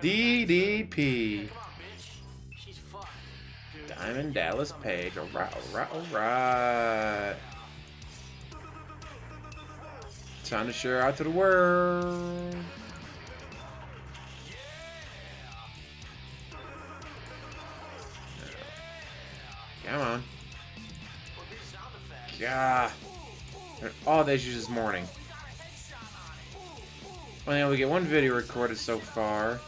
DDP. Diamond Dallas Page. Alright, alright, alright. Time to share out to the world. Come on. God. All the issues this morning. Well, we get one video recorded so far.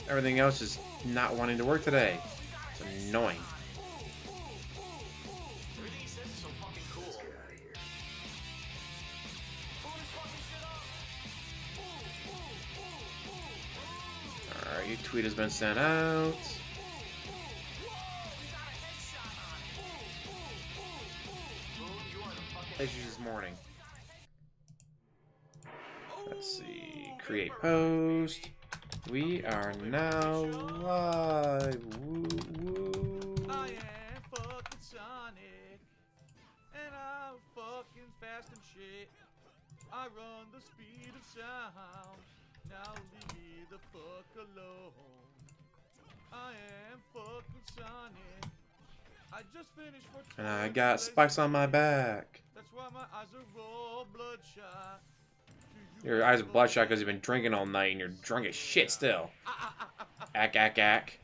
Everything else is not wanting to work today. It's annoying. Alright, your tweet has been sent out. Issues this morning. Let's see. Create post. We are now live. Woo woo. I am fucking Sonic, and I'm fucking fast and shit. I run the speed of sound. Now leave me the fuck alone. I am fucking Sonic. I just finished for. And I got spikes on my back. That's why my eyes are all bloodshot. Your eyes are bloodshot because you've been drinking all night and you're drunk as shit still. Ack, ack, ack.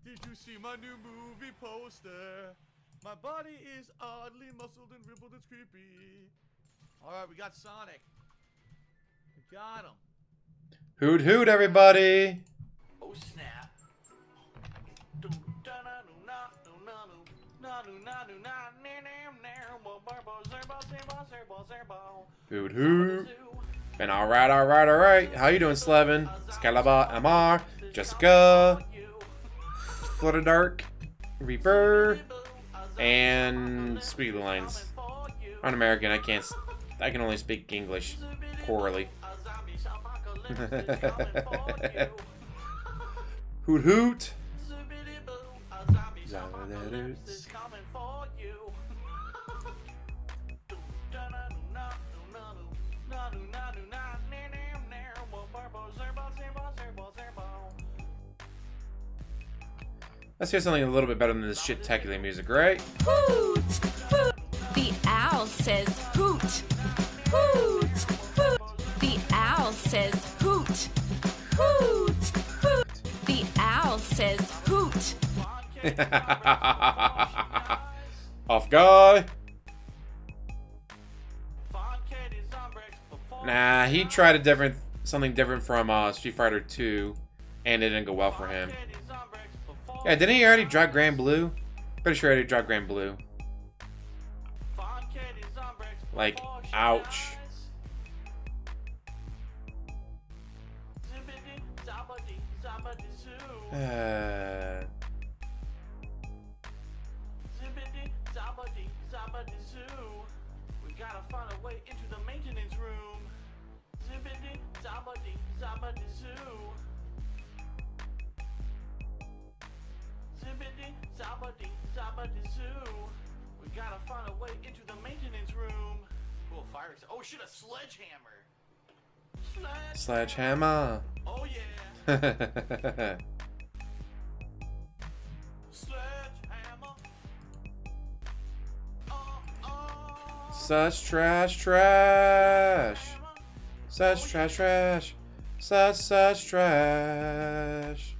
Did you see my new movie poster? My body is oddly muscled and ribbled. It's creepy. Alright, we got Sonic. We got him. Hoot hoot, everybody! Oh snap. Hoot hoot. And alright, alright, alright. How you doing, Slevin? Scalaba, Amar, Jessica, Flutter Dark, Reaper, and Squeaky Lines. I'm American, I can only speak English poorly. Hoot hoot. Let's hear something a little bit better than this shit technically music, right? Hoot! Hoot! The owl says hoot! Hoot! Hoot! The owl says hoot! Hoot! Hoot! The owl says hoot! Off guy. Nah, he tried something different from Street Fighter 2, and it didn't go well for him. Yeah, didn't he already drop Grand Blue? Pretty sure he already dropped Grand Blue. Like, ouch. We gotta find a way into the maintenance room. Zippity, zobbity, zobbity zoo. Zippity, zobbity, zobbity zoo. We gotta find a way into the maintenance room. Cool fire. Oh shit, a sledgehammer. Sledgehammer. Oh yeah. Such trash, trash. Such trash, trash. Such trash.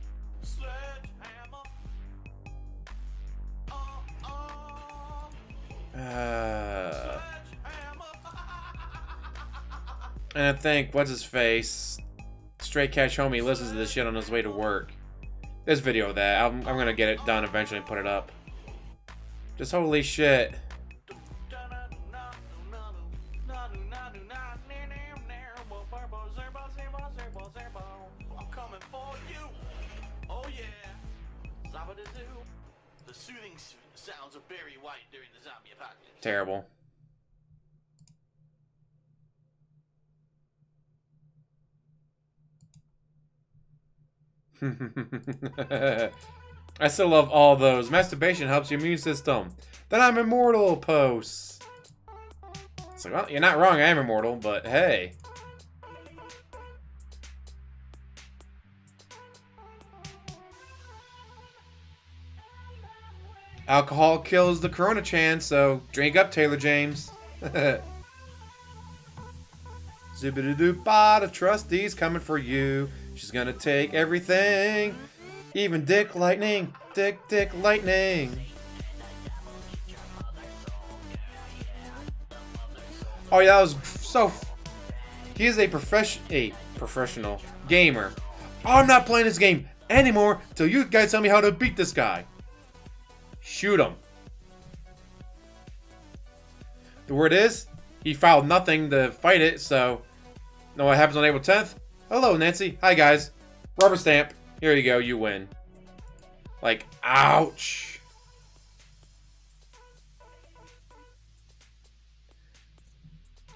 And I think, what's his face? Straight Cash Homie listens to this shit on his way to work. This video of that. I'm gonna get it done eventually and put it up. Just holy shit. The soothing sounds of Barry White during the zombie apocalypse. Terrible. I still love all those. Masturbation helps your immune system. Then I'm immortal posts. It's like, well, you're not wrong, I am immortal, but hey. Alcohol kills the Corona Chan, so drink up, Taylor James. Zippity-doo-ba, the trustee's coming for you. She's gonna take everything, even Dick Lightning. Dick Lightning. Oh yeah, that was so. He is a professional gamer. I'm not playing this game anymore till you guys tell me how to beat this guy. Shoot him. The word is, he filed nothing to fight it, so. Know what happens on April 10th? Hello, Nancy. Hi, guys. Rubber stamp. Here you go. You win. Like, ouch.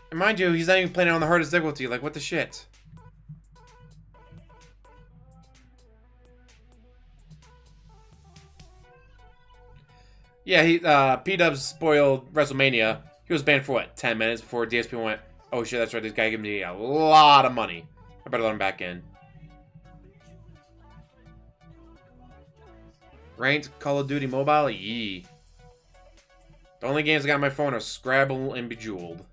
And mind you, he's not even playing on the hardest difficulty. Like, what the shit? Yeah, P-Dubs spoiled WrestleMania. He was banned for what, 10 minutes before DSP went, oh shit, that's right, this guy gave me a lot of money. I better let him back in. Ranked Call of Duty Mobile? Yee. The only games I got on my phone are Scrabble and Bejeweled.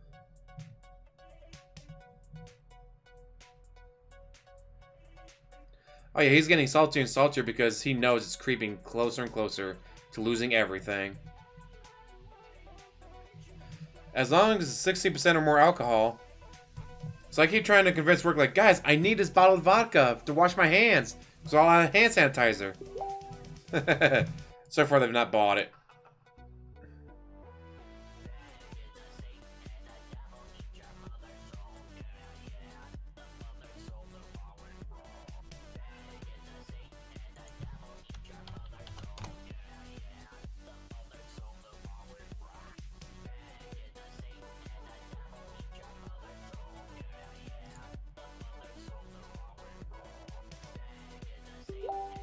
Oh yeah, he's getting saltier and saltier because he knows it's creeping closer and closer to losing everything. As long as it's 60% or more alcohol. So I keep trying to convince work like, guys, I need this bottle of vodka to wash my hands. So I'll have hand sanitizer. So far they've not bought it.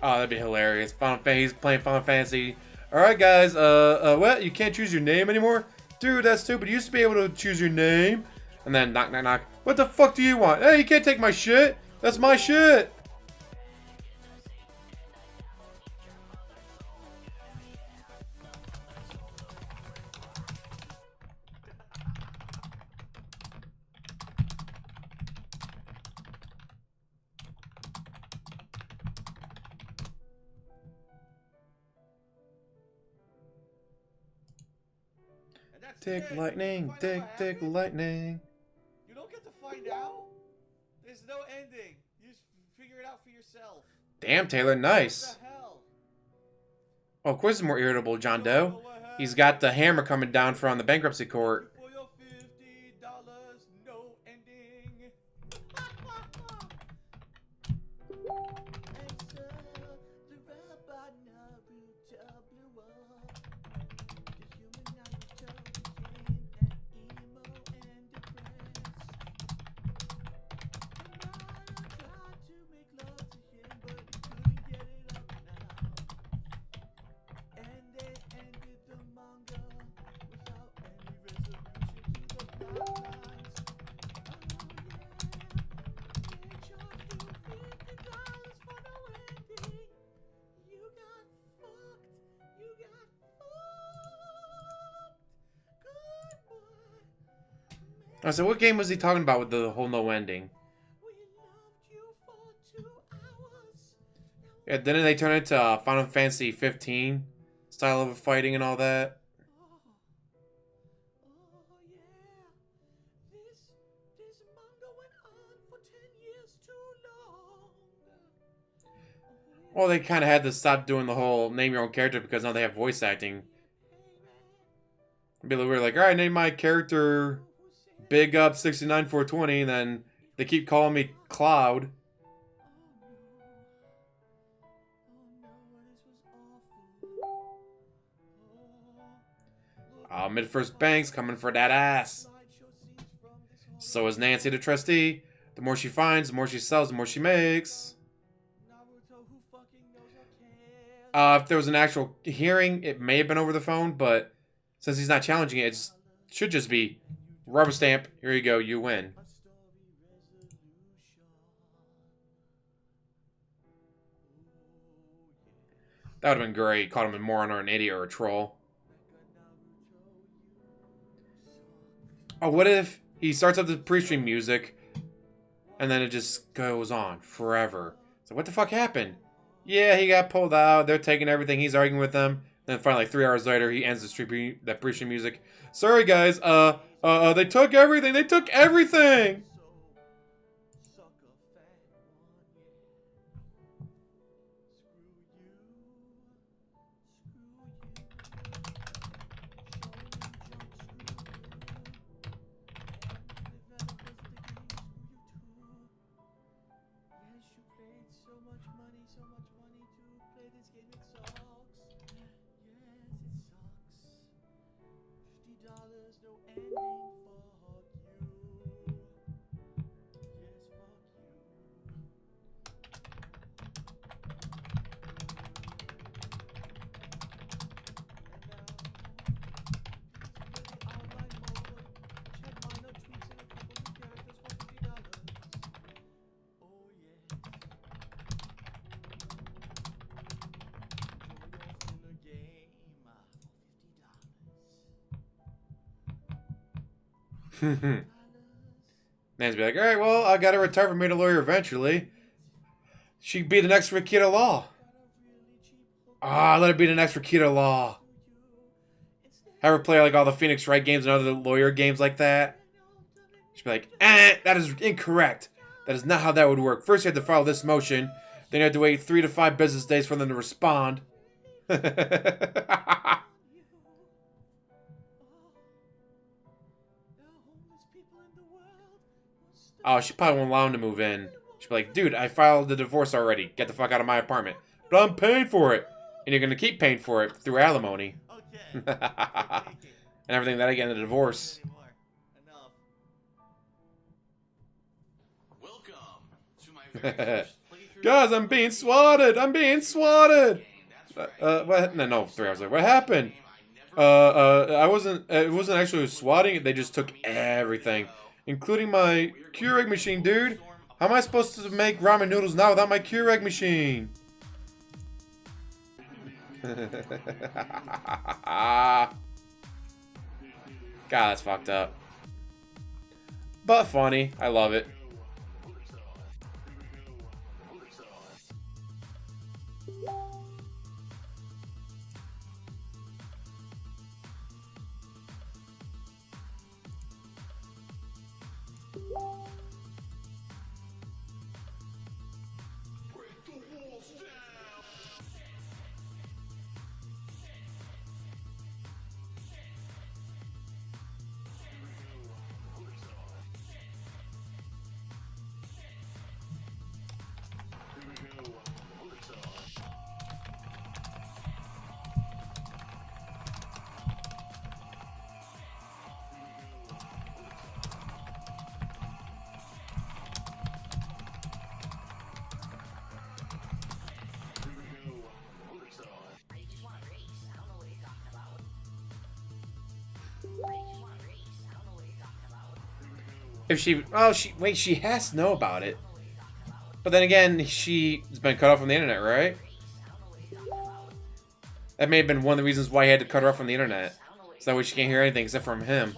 Oh, that'd be hilarious. He's playing Final Fantasy. Alright, guys, what? You can't choose your name anymore? Dude, that's stupid. You used to be able to choose your name. And then knock, knock, knock. What the fuck do you want? Hey, you can't take my shit. That's my shit. Dick Lightning, Dick Lightning. You don't get to find out. There's no ending. You just figure it out for yourself. Damn, Taylor, nice. What the hell? Oh, of course he's more irritable, John Doe. He's got the hammer coming down from the bankruptcy court. For your $50, no ending. I said, what game was he talking about with the whole no ending? Yeah, didn't they turn it to Final Fantasy 15 style of fighting and all that? Well, they kind of had to stop doing the whole name your own character because now they have voice acting. Be weird, like, alright, name my character Big Up 69420, and then they keep calling me Cloud. Mid-first Banks coming for that ass. So is Nancy the trustee. The more she finds, the more she sells, the more she makes. If there was an actual hearing, it may have been over the phone, but since he's not challenging it, it should just be rubber stamp. Here you go, you win. That would have been great. Caught him a moron or an idiot or a troll. Oh, what if he starts up the pre-stream music and then it just goes on forever? So what the fuck happened? Yeah, he got pulled out. They're taking everything. He's arguing with them. Then finally, like 3 hours later, he ends the pre-stream music. Sorry guys, they took everything. They took everything. Nan's be like, alright, well, I gotta retire from being a lawyer eventually. She could be the next Rakita Law. Let it be the next Rakita Law. Have her play like all the Phoenix Wright games and other lawyer games like that. She'd be like, that is incorrect. That is not how that would work. First you have to file this motion. Then you have to wait 3 to 5 business days for them to respond. Oh, she probably won't allow him to move in. She'll be like, dude, I filed the divorce already. Get the fuck out of my apartment. But I'm paying for it. And you're going to keep paying for it through alimony. And everything that I get in the divorce. Guys, I'm being swatted. I'm being swatted. What? No, 3 hours later. What happened? It wasn't actually swatting. They just took everything. Including my Keurig machine, dude. How am I supposed to make ramen noodles now without my Keurig machine? God, that's fucked up. But funny. I love it. If she, she has to know about it. But then again, she's been cut off from the internet, right? That may have been one of the reasons why he had to cut her off from the internet. So that way she can't hear anything except from him.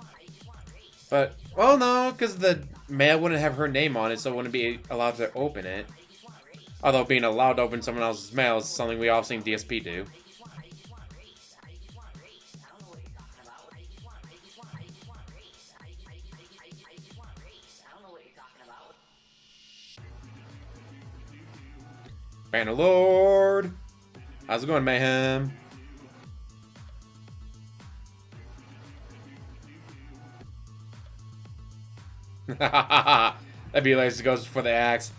But, well, no, because the mail wouldn't have her name on it, so it wouldn't be allowed to open it. Although being allowed to open someone else's mail is something we all seen DSP do. Banner Lord! How's it going, Mayhem? That'd be nice. It goes for the axe.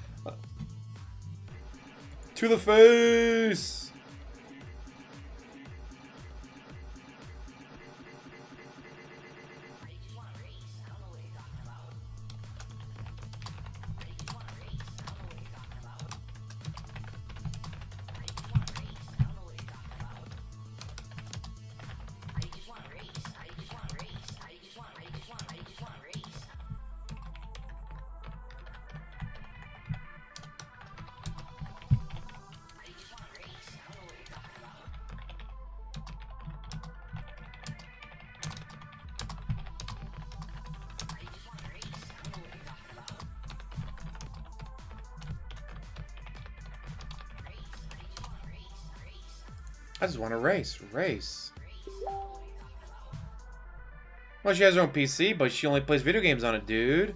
To the face! I just want to race. Well, she has her own PC, but she only plays video games on it, dude.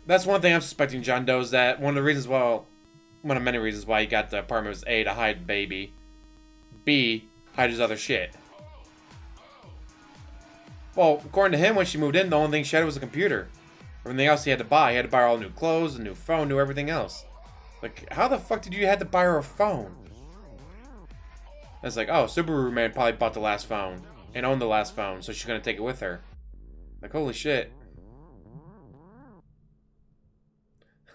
That's one thing I'm suspecting John Doe is that one of the reasons, well, one of many reasons why he got the apartment was A, to hide baby. B, hide his other shit. Well, according to him, when she moved in, the only thing she had was a computer. Everything else he had to buy. He had to buy her all new clothes, a new phone, new everything else. Like, how the fuck did you have to buy her a phone? And it's like, oh, Subaru man probably bought the last phone and owned the last phone, so she's gonna take it with her. Like, holy shit.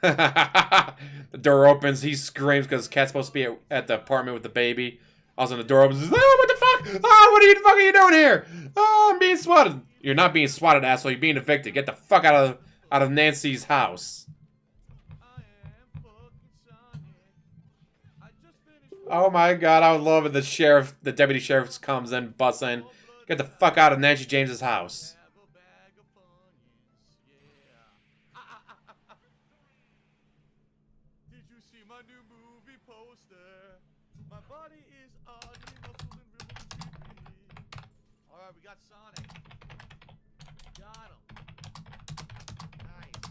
The door opens, he screams because Cat's supposed to be at the apartment with the baby. All of a sudden the door opens, oh, what the fuck? Oh, what the fuck are you doing here? Oh, I'm being swatted. You're not being swatted, asshole. You're being evicted. Get the fuck out of Nancy's house. Oh my god, I would love it. The deputy sheriff comes in, busts in. Get the fuck out of Nancy James's house. Did you see my new movie poster? My body is oddly muscled and ribbed. Alright, we got Sonic. Got him. Nice.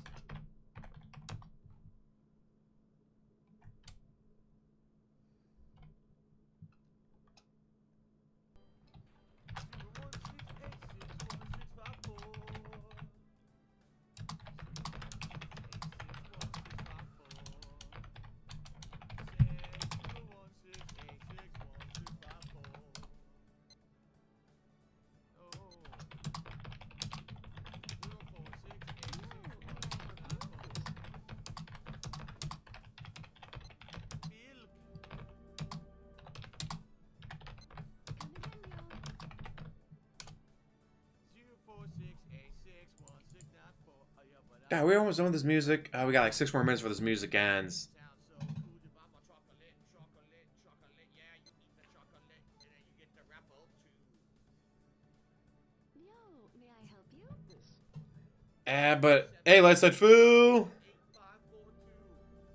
Yeah, we're almost done with this music. We got like 6 more minutes for this music ends. Nioh, may I help you? But hey, let's let foo.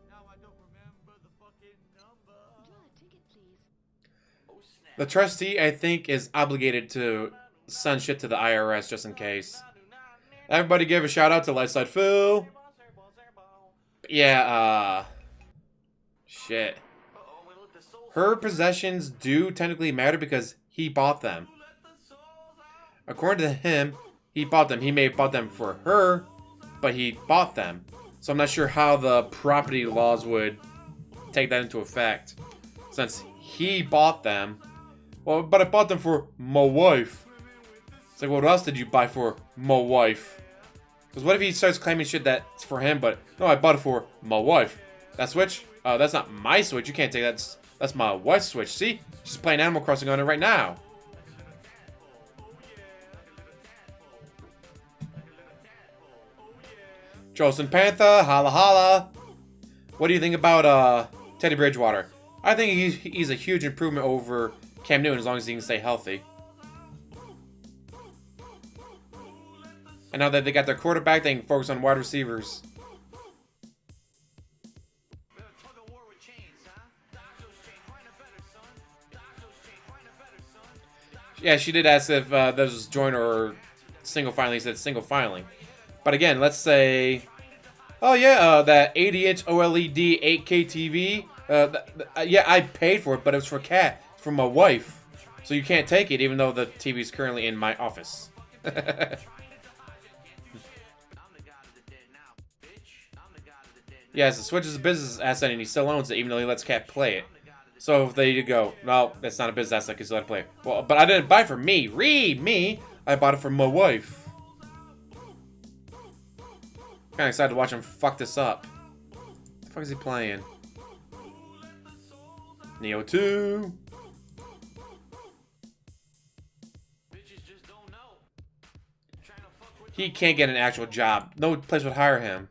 Now I don't remember the fucking number. Draw a ticket, please. The trustee, I think, is obligated to send shit to the IRS just in case. Everybody give a shout out to Lightside Foo. Yeah, shit. Her possessions do technically matter because he bought them. According to him, he bought them. He may have bought them for her, but he bought them. So I'm not sure how the property laws would take that into effect. Since he bought them. Well, but I bought them for my wife. It's like, what else did you buy for my wife? Because what if he starts claiming shit that's for him, but no, I bought it for my wife. That Switch? That's not my Switch. You can't take that. That's my wife's Switch. See? She's playing Animal Crossing on it right now. Jolson Panther, holla holla. What do you think about Teddy Bridgewater? I think he's a huge improvement over Cam Newton as long as he can stay healthy. And now that they got their quarterback, they can focus on wide receivers. Yeah, she did ask if that was joint or single filing. He said single filing. But again, let's say, oh yeah, that 80-inch OLED 8K TV. Yeah, I paid for it, but it was for Kat, for my wife. So you can't take it, even though the TV is currently in my office. Yes, the Switch is a business asset, and he still owns it, even though he lets Kat play it. So if they go, no, that's not a business asset because he let it play it. Well, but I didn't buy it for me. Me. I bought it for my wife. Kind of excited to watch him fuck this up. What the fuck is he playing? Nioh 2. He can't get an actual job. No place would hire him.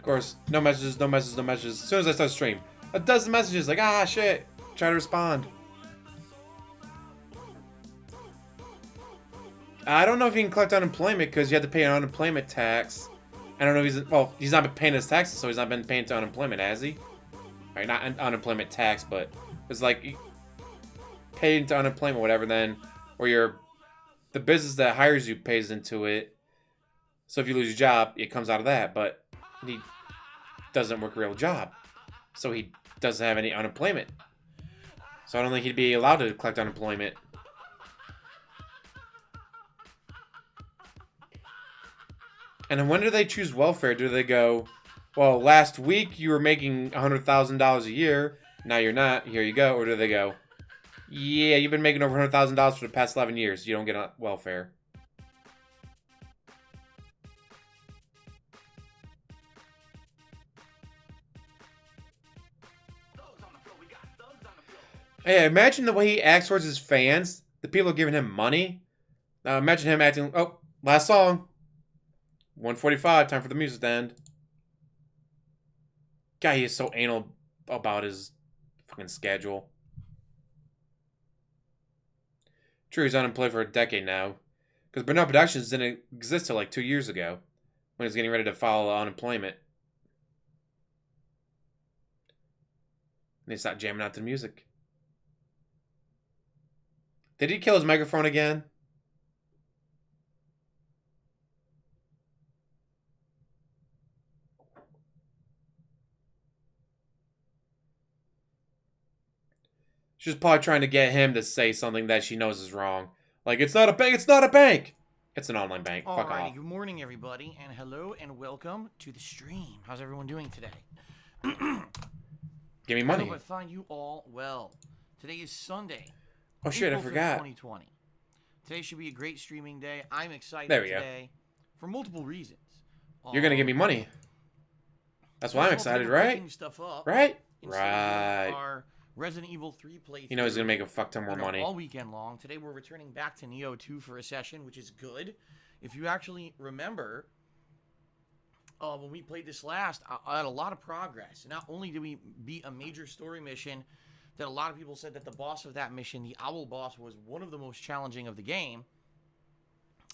course, no messages, no messages, no messages. As soon as I start stream, a dozen messages like, ah, shit. Try to respond. I don't know if you can collect unemployment because you have to pay an unemployment tax. I don't know if he's not been paying his taxes, so he's not been paying to unemployment, has he? Right, not unemployment tax, but it's like paid into unemployment, whatever. Then, or the business that hires you pays into it. So if you lose your job, it comes out of that. But he doesn't work a real job, so he doesn't have any unemployment. So I don't think he'd be allowed to collect unemployment. And then when do they choose welfare? Do they go, well, last week you were making $100,000 a year. Now you're not. Here you go. Or do they go, yeah, you've been making over $100,000 for the past 11 years. You don't get welfare. Hey, imagine the way he acts towards his fans. The people are giving him money. Now imagine him acting, oh, last song. 1:45, time for the music to end. Guy, he is so anal about his fucking schedule. True, he's unemployed for a decade now. Because Brio Productions didn't exist till like 2 years ago. When he was getting ready to file unemployment. And he stopped jamming out to the music. Did he kill his microphone again? She's probably trying to get him to say something that she knows is wrong. Like, it's not a bank, it's not a bank! It's an online bank. Fuck off. Good morning, everybody, and hello and welcome to the stream. How's everyone doing today? Give me money. I hope I find you all well. Today is Sunday. Oh shit, April I forgot. 2020. Today should be a great streaming day. I'm excited There we today for multiple reasons. You're gonna give me money. That's why I'm excited, right? Stuff up Right? Right. Our Resident Evil 3 playthrough. You know he's gonna make a fuck ton more money. All weekend long. Today we're returning back to Nioh 2 for a session, which is good. If you actually remember, when we played this last, I had a lot of progress. Not only did we beat a major story mission that a lot of people said that the boss of that mission, the Owl boss, was one of the most challenging of the game.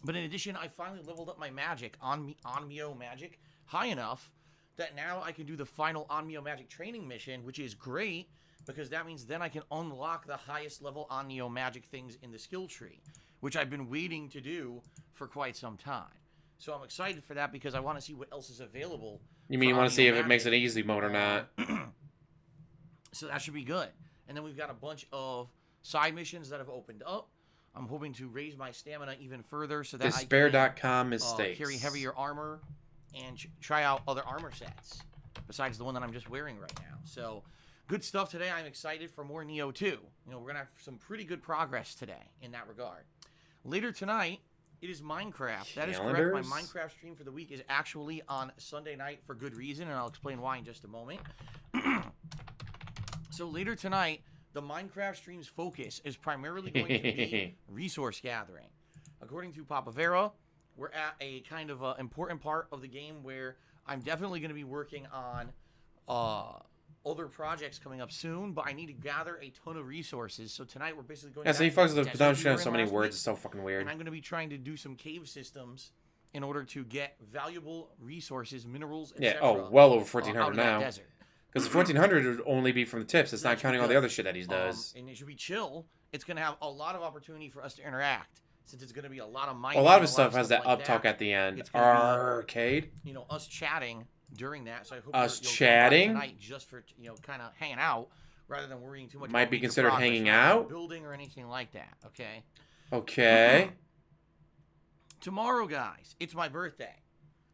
But in addition, I finally leveled up my magic, Nioh magic, high enough that now I can do the final Nioh magic training mission, which is great because that means then I can unlock the highest level Nioh magic things in the skill tree, which I've been waiting to do for quite some time. So I'm excited for that because I want to see what else is available. You mean you want to see if it makes it easy mode or not? So that should be good. And then we've got a bunch of side missions that have opened up. I'm hoping to raise my stamina even further so that Despair.com mistakes. Carry heavier armor and try out other armor sets besides the one that I'm just wearing right now. So good stuff today. I'm excited for more Nioh 2. You know, we're going to have some pretty good progress today in that regard. Later tonight, it is Minecraft. That is correct. My Minecraft stream for the week is actually on Sunday night for good reason, and I'll explain why in just a moment. So later tonight, the Minecraft stream's focus is primarily going to be resource gathering. According to Papa Vera, we're at a kind of important part of the game where I'm definitely going to be working on other projects coming up soon, but I need to gather a ton of resources. So tonight we're basically going. Yeah, so he fucks with the production of so many words. It's so fucking weird. And I'm going to be trying to do some cave systems in order to get valuable resources, minerals, etc. Yeah. Oh, well over 1,400 now. Desert. Because the 1,400 would only be from the tips. It's not counting all the other shit that he does. And it should be chill. It's going to have a lot of opportunity for us to interact. Since it's going to be a lot of mining. A lot of his stuff has that uptalk at the end. Arcade. Be, you know, us chatting during that. So I hope us chatting tonight just for, you know, kind of hanging out rather than worrying too much. Might be considered hanging out. Building or anything like that. Okay. Okay. Tomorrow, guys, it's my birthday.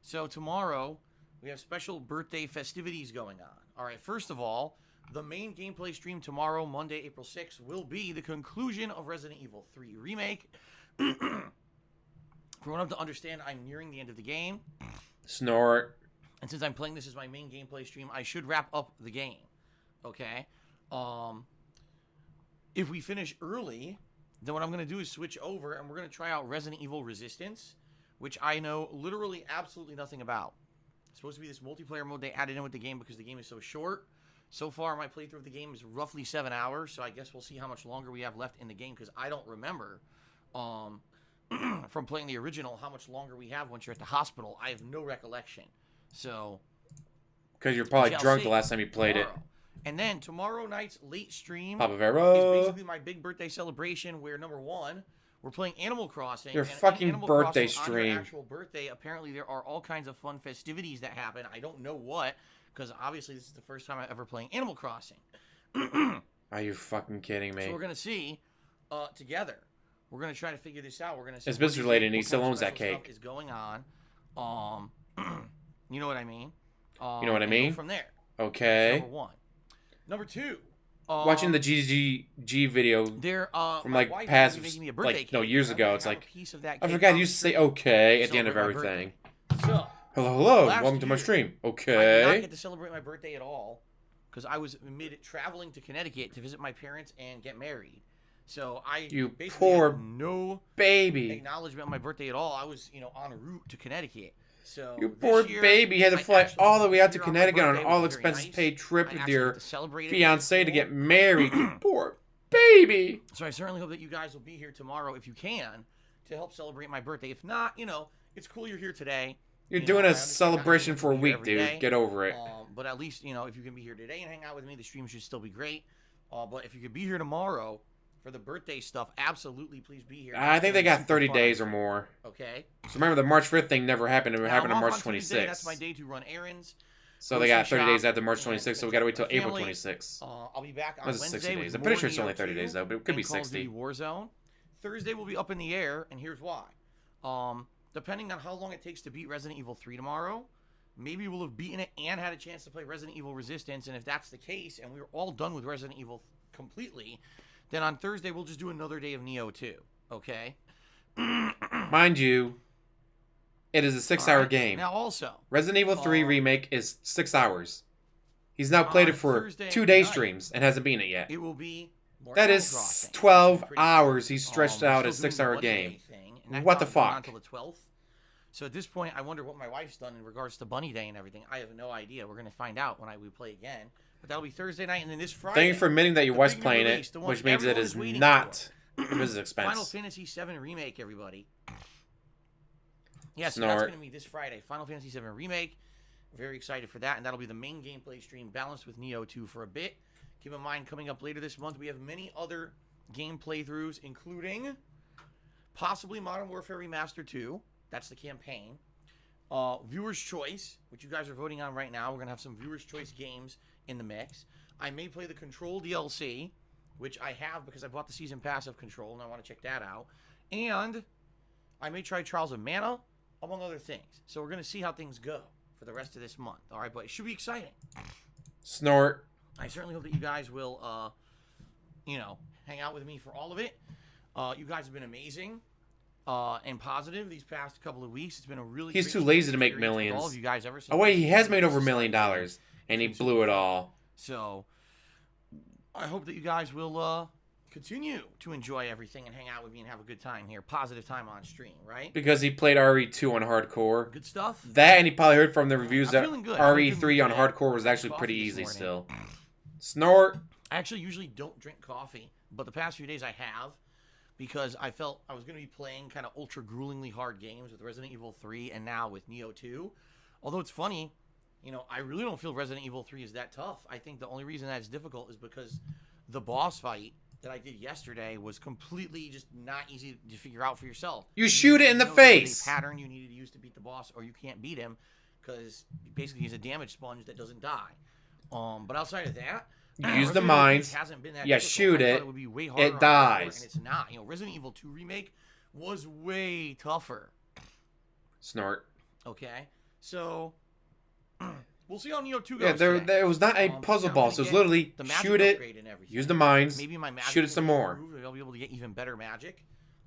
So tomorrow we have special birthday festivities going on. All right. First of all, the main gameplay stream tomorrow, Monday, April 6th, will be the conclusion of Resident Evil 3 Remake. For one of to understand, I'm nearing the end of the game. Snort. And since I'm playing this as my main gameplay stream, I should wrap up the game. Okay? If we finish early, then what I'm going to do is switch over and we're going to try out Resident Evil Resistance, which I know literally absolutely nothing about. It's supposed to be this multiplayer mode they added in with the game because the game is so short. So far, my playthrough of the game is roughly 7 hours, so I guess we'll see how much longer we have left in the game because I don't remember from playing the original how much longer we have once you're at the hospital. I have no recollection. So... Because you're probably shall drunk see the last time you played it. tomorrow. And then tomorrow night's late stream Papa is Vero. basically my big birthday celebration where, number one, we're playing Animal Crossing. Your and fucking Animal birthday Crossing, on your stream. actual birthday, apparently there are all kinds of fun festivities that happen. I don't know what, because obviously this is the first time I'm ever playing Animal Crossing. Are you fucking kidding me? So we're going to see together. We're going to try to figure this out. We're going to see It's business related and he what still kind of owns that special stuff cake. is going on. You know what I mean? You know what I and mean? go from there. Okay. Number one. Number two. Watching the GGG video There, from my like wife is past, gonna be making me a birthday like, no, cake, years and I'm ago. gonna It's have like, a piece of that I cake forgot on you used to stream say okay at to the end of celebrate my everything. birthday. So, Hello, hello, last welcome to my year, stream. I did not Okay. get to celebrate my birthday at all because I was traveling to Connecticut to visit my parents and get married. So I You basically poor had no baby. acknowledgement of my birthday at all. I was, en route to Connecticut. So You this poor year, baby. You had to I fly actually all the way out to here on my Connecticut on birthday, all which is very expenses nice. paid trip I with actually your get to celebrate it fiance with to school. get married. You poor baby. So I certainly hope that you guys will be here tomorrow if you can to help celebrate my birthday. If not, it's cool you're here today. You're You doing know, I a understand not celebration everyone for a can be here week, every dude. day. Get over it. But at least, if you can be here today and hang out with me, the stream should still be great. But if you could be here tomorrow for the birthday stuff, absolutely, please be here. I It's think gonna they be got super 30 fun. days or more. Okay. So remember, the March 5th thing never happened. It Now, happened I'm on off March on Tuesday. That's 26th. my day to run errands. So they got 30 grocery days shop, after March and 26th, so we spend got to time wait till with my April family. 26th. I'll be back on Was it Wednesday 60 with days? I'm more pretty sure it's only Nioh 30 2 days, though, but it could and be Call of 60. Duty Warzone. Thursday will be up in the air, and here's why. Depending on how long it takes to beat Resident Evil 3 tomorrow, maybe we'll have beaten it and had a chance to play Resident Evil Resistance, and if that's the case, and we're all done with Resident Evil completely, then on Thursday we'll just do another day of Nioh 2, okay? Mind you, it is a 6-hour Alright, game. Now also, Resident Evil 3 Remake is 6 hours. He's now played on it for Thursday 2-day night, streams and hasn't beaten it yet. it will be more That Animal is Crossing, 12 which is pretty hours cool. he's stretched We're out a still doing the 6-hour Bunny Day game. thing, and that What the comes on fuck? Until the 12th. So at this point, I wonder what my wife's done in regards to Bunny Day and everything. I have no idea. We're gonna find out when we play again. But that'll be Thursday night, and then this Friday. Thank you for admitting that your the wife's big new playing release, it, the one which means it everyone is waiting not for. a business Final expense. Fantasy VII Remake, everybody. Yes, so Snort. that's going to be this Friday. Final Fantasy VII Remake. Very excited for that, and that'll be the main gameplay stream balanced with Nioh 2 for a bit. Keep in mind, coming up later this month, we have many other game playthroughs, including possibly Modern Warfare Remastered 2. That's the campaign. Viewer's Choice, which you guys are voting on right now. We're going to have some Viewer's Choice games in the mix. I may play the Control DLC, which I have because I bought the Season Pass of Control, and I want to check that out. And I may try Trials of Mana, among other things. So we're going to see how things go for the rest of this month. All right, but it should be exciting. Snort. I certainly hope that you guys will, hang out with me for all of it. You guys have been amazing and positive these past couple of weeks. It's been a really He's great too lazy to make experience with millions. all of you guys ever since Oh wait, he has made over $1 this million, started. and he It's been blew super it fun. all. So I hope that you guys will continue to enjoy everything and hang out with me and have a good time here. Positive time on stream, right? Because he played RE2 on hardcore. Good stuff. That, and he probably heard from the reviews I'm that feeling good. I'm in a good RE3 on mood today. hardcore was I had actually coffee pretty this easy morning. still. Snort. I actually usually don't drink coffee, but the past few days I have because I felt I was going to be playing kind of ultra gruelingly hard games with Resident Evil 3 and now with Nioh 2. Although it's funny, I really don't feel Resident Evil 3 is that tough. I think the only reason that it's difficult is because the boss fight that I did yesterday was completely just not easy to figure out for yourself. You shoot it in the know there's face. a pattern you need to use to beat the boss, or you can't beat him because basically he's a damage sponge that doesn't die. But outside of that, You use the Resident Evil 3 mines. hasn't been that Yeah, difficult. shoot I thought it. would be way harder It on hardcore, dies. and it's not. Resident Evil 2 Remake was way tougher. Snort. Okay, so we'll see how Nioh 2 goes. Yeah, today. there was not a puzzle I'm boss. gonna It was get literally the magic shoot it, upgrade and everything. use the mines, Maybe my magic shoot it will some be more. improved, maybe I'll be able to get even better magic.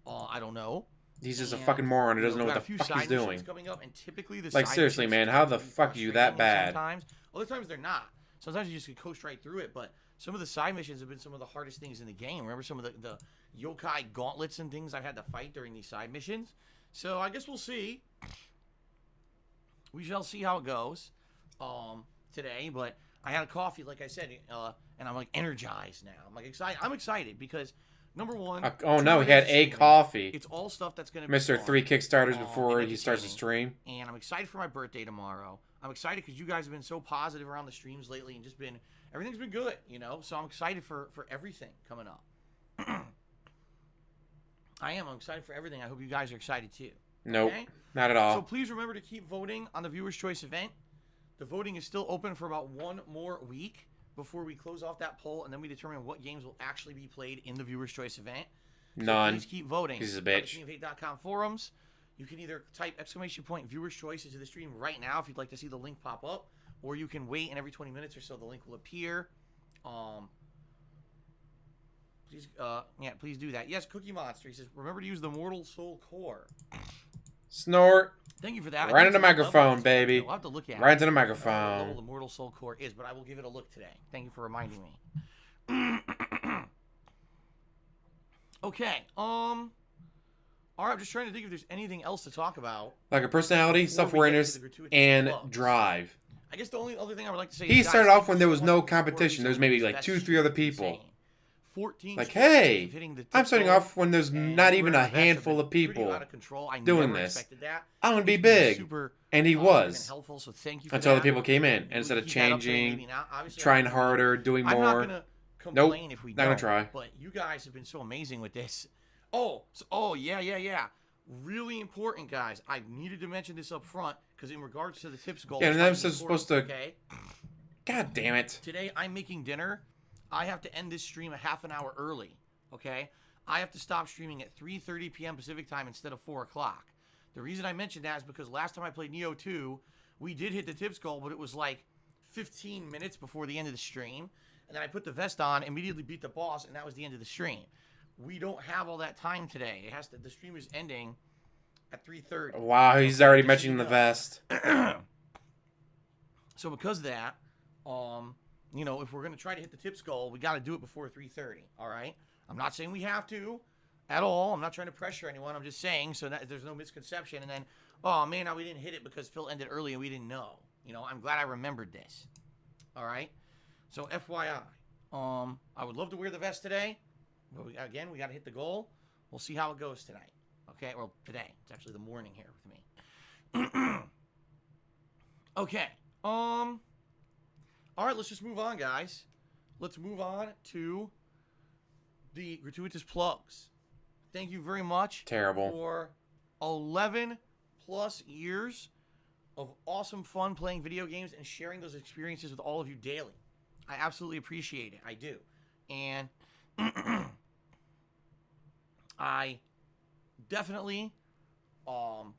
I don't know. He's just a And, fucking moron who doesn't know we've what got the a few fuck he's side missions doing. coming up, and typically the Like, side seriously, missions man, how can the be fuck are you that frustrating bad? Sometimes. Other times they're not. Sometimes you just can coast right through it, but some of the side missions have been some of the hardest things in the game. Remember some of the yokai gauntlets and things I've had to fight during these side missions? So I guess we'll see. we shall see how it goes today. But I had a coffee, like I said, and I'm like energized now. I'm like excited. I'm excited because number one. Oh no, he had a coffee. It's all stuff that's gonna be Mr. fun, 3 Kickstarters before and he starts the entertaining. stream. And I'm excited for my birthday tomorrow. I'm excited because you guys have been so positive around the streams lately, and just been everything's been good, you know. So I'm excited for everything coming up. I'm excited for everything. I hope you guys are excited too. Nope, Okay? not at all. So please remember to keep voting on the Viewers' Choice event. The voting is still open for about 1 more week before we close off that poll, and then we determine what games will actually be played in the Viewers' Choice event. So None. please keep voting. He's a On the bitch. KingofHate.com forums. You can either type !Viewers' Choice into the stream right now if you'd like to see the link pop up, or you can wait, and every 20 minutes or so the link will appear. Please do that. Yes, Cookie Monster. He says, remember to use the Mortal Soul Core. Snort. Thank you for that. Right into the I think it's a microphone, level. baby. We'll have to look at Right it. into the I don't know what level microphone. the Mortal Soul Core is, but I will give it a look today. Thank you for reminding me. Okay. All right, I'm just trying to think if there's anything else to talk about. Like a personality, Before we self-awareness, get to the gratuitous and plugs. drive. I guess the only other thing I would like to say He is, started guys, off when there was thank you so no much for supporting competition. me There was so maybe much. like That's 2, 3 other insane. people. 14 Like, straight days hey, of hitting the I'm tip starting goal, off when there's and not you even were a the best. handful I've of been pretty people out of control. I doing never this. expected that. I'm gonna be It's been big. super And he positive was. and helpful, so thank you for Until the that. people came in. We'll Instead of keep that up there, maybe changing, not. Obviously, trying I'm not harder, doing I'm not more. gonna complain if we not gonna don't. try. But you guys have been so amazing with this. Yeah. Really important, guys. I needed to mention this up front because in regards to the tips goal. Yeah, and it's that not was even supposed to- important, Okay. God damn it. Today I'm making dinner. I have to end this stream a half an hour early. Okay. I have to stop streaming at 3:30 p.m. Pacific time instead of 4 o'clock. The reason I mentioned that is because last time I played Nioh 2, we did hit the tips goal, but it was like 15 minutes before the end of the stream. And then I put the vest on, immediately beat the boss, and that was the end of the stream. We don't have all that time today. The stream is ending at 3:30. Wow, he's Okay, already just so mentioning you the know. vest. So because of that, you know, if we're going to try to hit the tips goal, we got to do it before 3:30, all right? I'm not saying we have to at all. I'm not trying to pressure anyone. I'm just saying so that there's no misconception. And then, oh, man, now we didn't hit it because Phil ended early and we didn't know. You know, I'm glad I remembered this. All right? So FYI, I would love to wear the vest today. But again, we got to hit the goal. We'll see how it goes tonight. Okay? Well, today. It's actually the morning here with me. Okay. All right, let's just move on, guys. Let's move on to the gratuitous plugs. Thank you very much. Terrible. For 11 plus years of awesome fun playing video games and sharing those experiences with all of you daily. I absolutely appreciate it. I do. And I definitely love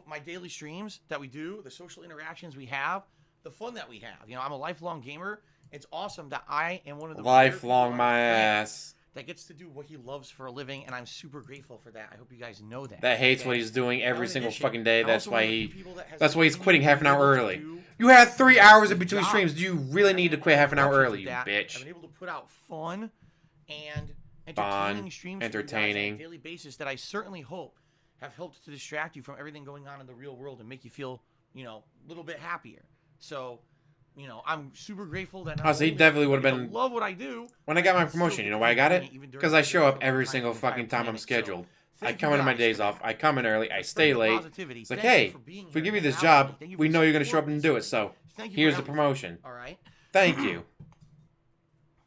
my daily streams that we do, the social interactions we have, the fun that we have. You know, I'm a lifelong gamer. It's awesome that I am one of the rare people Lifelong on my the planet ass. that gets to do what he loves for a living, and I'm super grateful for that. I hope you guys know that. That hates okay? what he's doing Now, every in single addition, fucking day. I'm That's also why one of the he. few people that has That's why he's quitting half an hour been able to early. do You had 3 hours in his between job. streams. Do you really need to quit half an hour Options early, with you that. I've bitch? been able to put out fun and Fun, entertaining streams for you guys entertaining. on a daily basis that I certainly hope have helped to distract you from everything going on in the real world and make you feel, you know, a little bit happier. So, you know, I'm super grateful that not Oh, so he only definitely do I would've get to been- love what I do. When I got my but still promotion, get you know to why I got enjoy it? even during Because the I show really up difficult every times single on the entire fucking time I'm planet. So, scheduled. I thank come you into my guys days for off. that. I come in early. I For stay spreading the late. positivity. It's like, Thank you hey, for being if we here give you and this hanging out with job, me. Thank you we for know you're going to show up supporting and me do it. so So much. Thank you for here's the having me. promotion. All right. Thank you.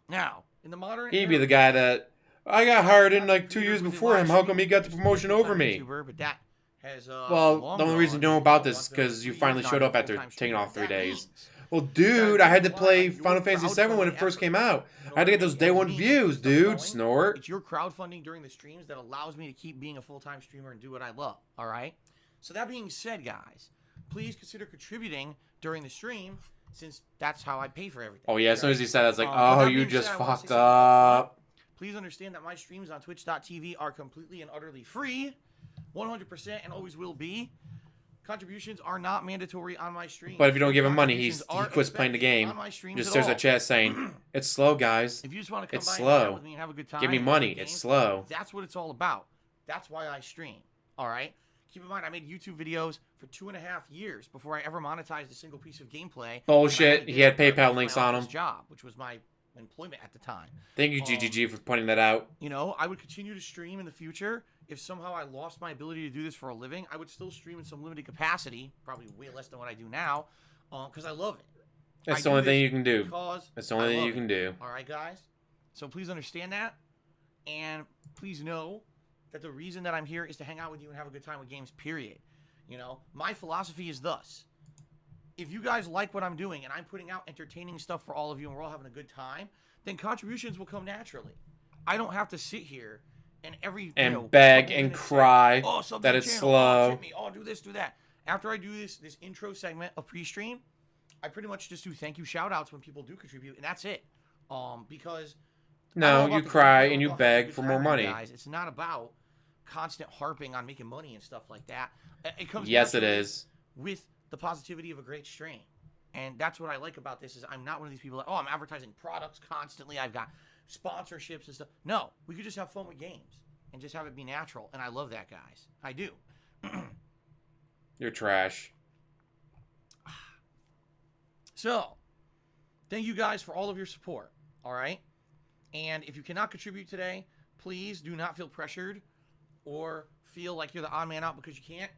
Now, in the modern He'd be era, the guy that I got hired in like 2 Peter years who did before him. live How come he got the streaming, promotion over full-time me? YouTuber, but that has, Well, long the only reason you gone. know about this Once is in over because you 3 finally years showed now, up I'm a after full-time taking streamer. off 3 That days. means Well, you dude, gotta I had to rely play on your Final Fantasy VII when it crowdfunding first came effort out. in I had to get order those to day get one me to views, keep dude. going. Snort. It's your crowdfunding during the streams that allows me to keep being a full-time streamer and do what I love. All right. So that being said, guys, please consider contributing during the stream, since that's how I pay for everything. Oh yeah, as soon as he said that, I was like, But oh, that you being just said, I wanna say fucked something up front. up. Please understand that my streams on twitch.tv are completely and utterly free, 100%, and always will be. Contributions are not mandatory on my stream. But if you don't give him money, he Contributions are quits playing the expected game. on my streams Just at stares all. at chat saying, it's slow, guys. If you just want to come It's by and slow. hang out with me and have a good time, Give me and money. play It's games, slow. That's what it's all about. That's why I stream. All right. Keep in mind, I made YouTube videos for 2.5 years before I ever monetized a single piece of gameplay. Bullshit. And I He had only did it PayPal for links my on office him. job, which was my employment at the time. Thank you, GGG, for pointing that out. You know, I would continue to stream in the future. If somehow I lost my ability to do this for a living, I would still stream in some limited capacity, probably way less than what I do now, because I love it. That's the only thing you can do. Because That's the only thing you love can it. do. All right, guys? So please understand that. And please know that the reason that I'm here is to hang out with you and have a good time with games, period. You know, my philosophy is thus. If you guys like what I'm doing and I'm putting out entertaining stuff for all of you and we're all having a good time, then contributions will come naturally. I don't have to sit here and beg and cry sub that to the it's channel. slow. Tip me. Do this, do that. After I do this intro segment of pre-stream, I pretty much just do thank you shout outs when people do contribute, and that's it. Because No, you cry and you beg for more money. Guys, it's not about constant harping on making money and stuff like that. It comes Yes, it naturally is. with the positivity of a great stream. And that's what I like about this is I'm not one of these people that, I'm advertising products constantly. I've got sponsorships and stuff. No, we could just have fun with games and just have it be natural. And I love that, guys. I do. You're trash. So, thank you guys for all of your support. All right? And if you cannot contribute today, please do not feel pressured or feel like you're the odd man out because you can't.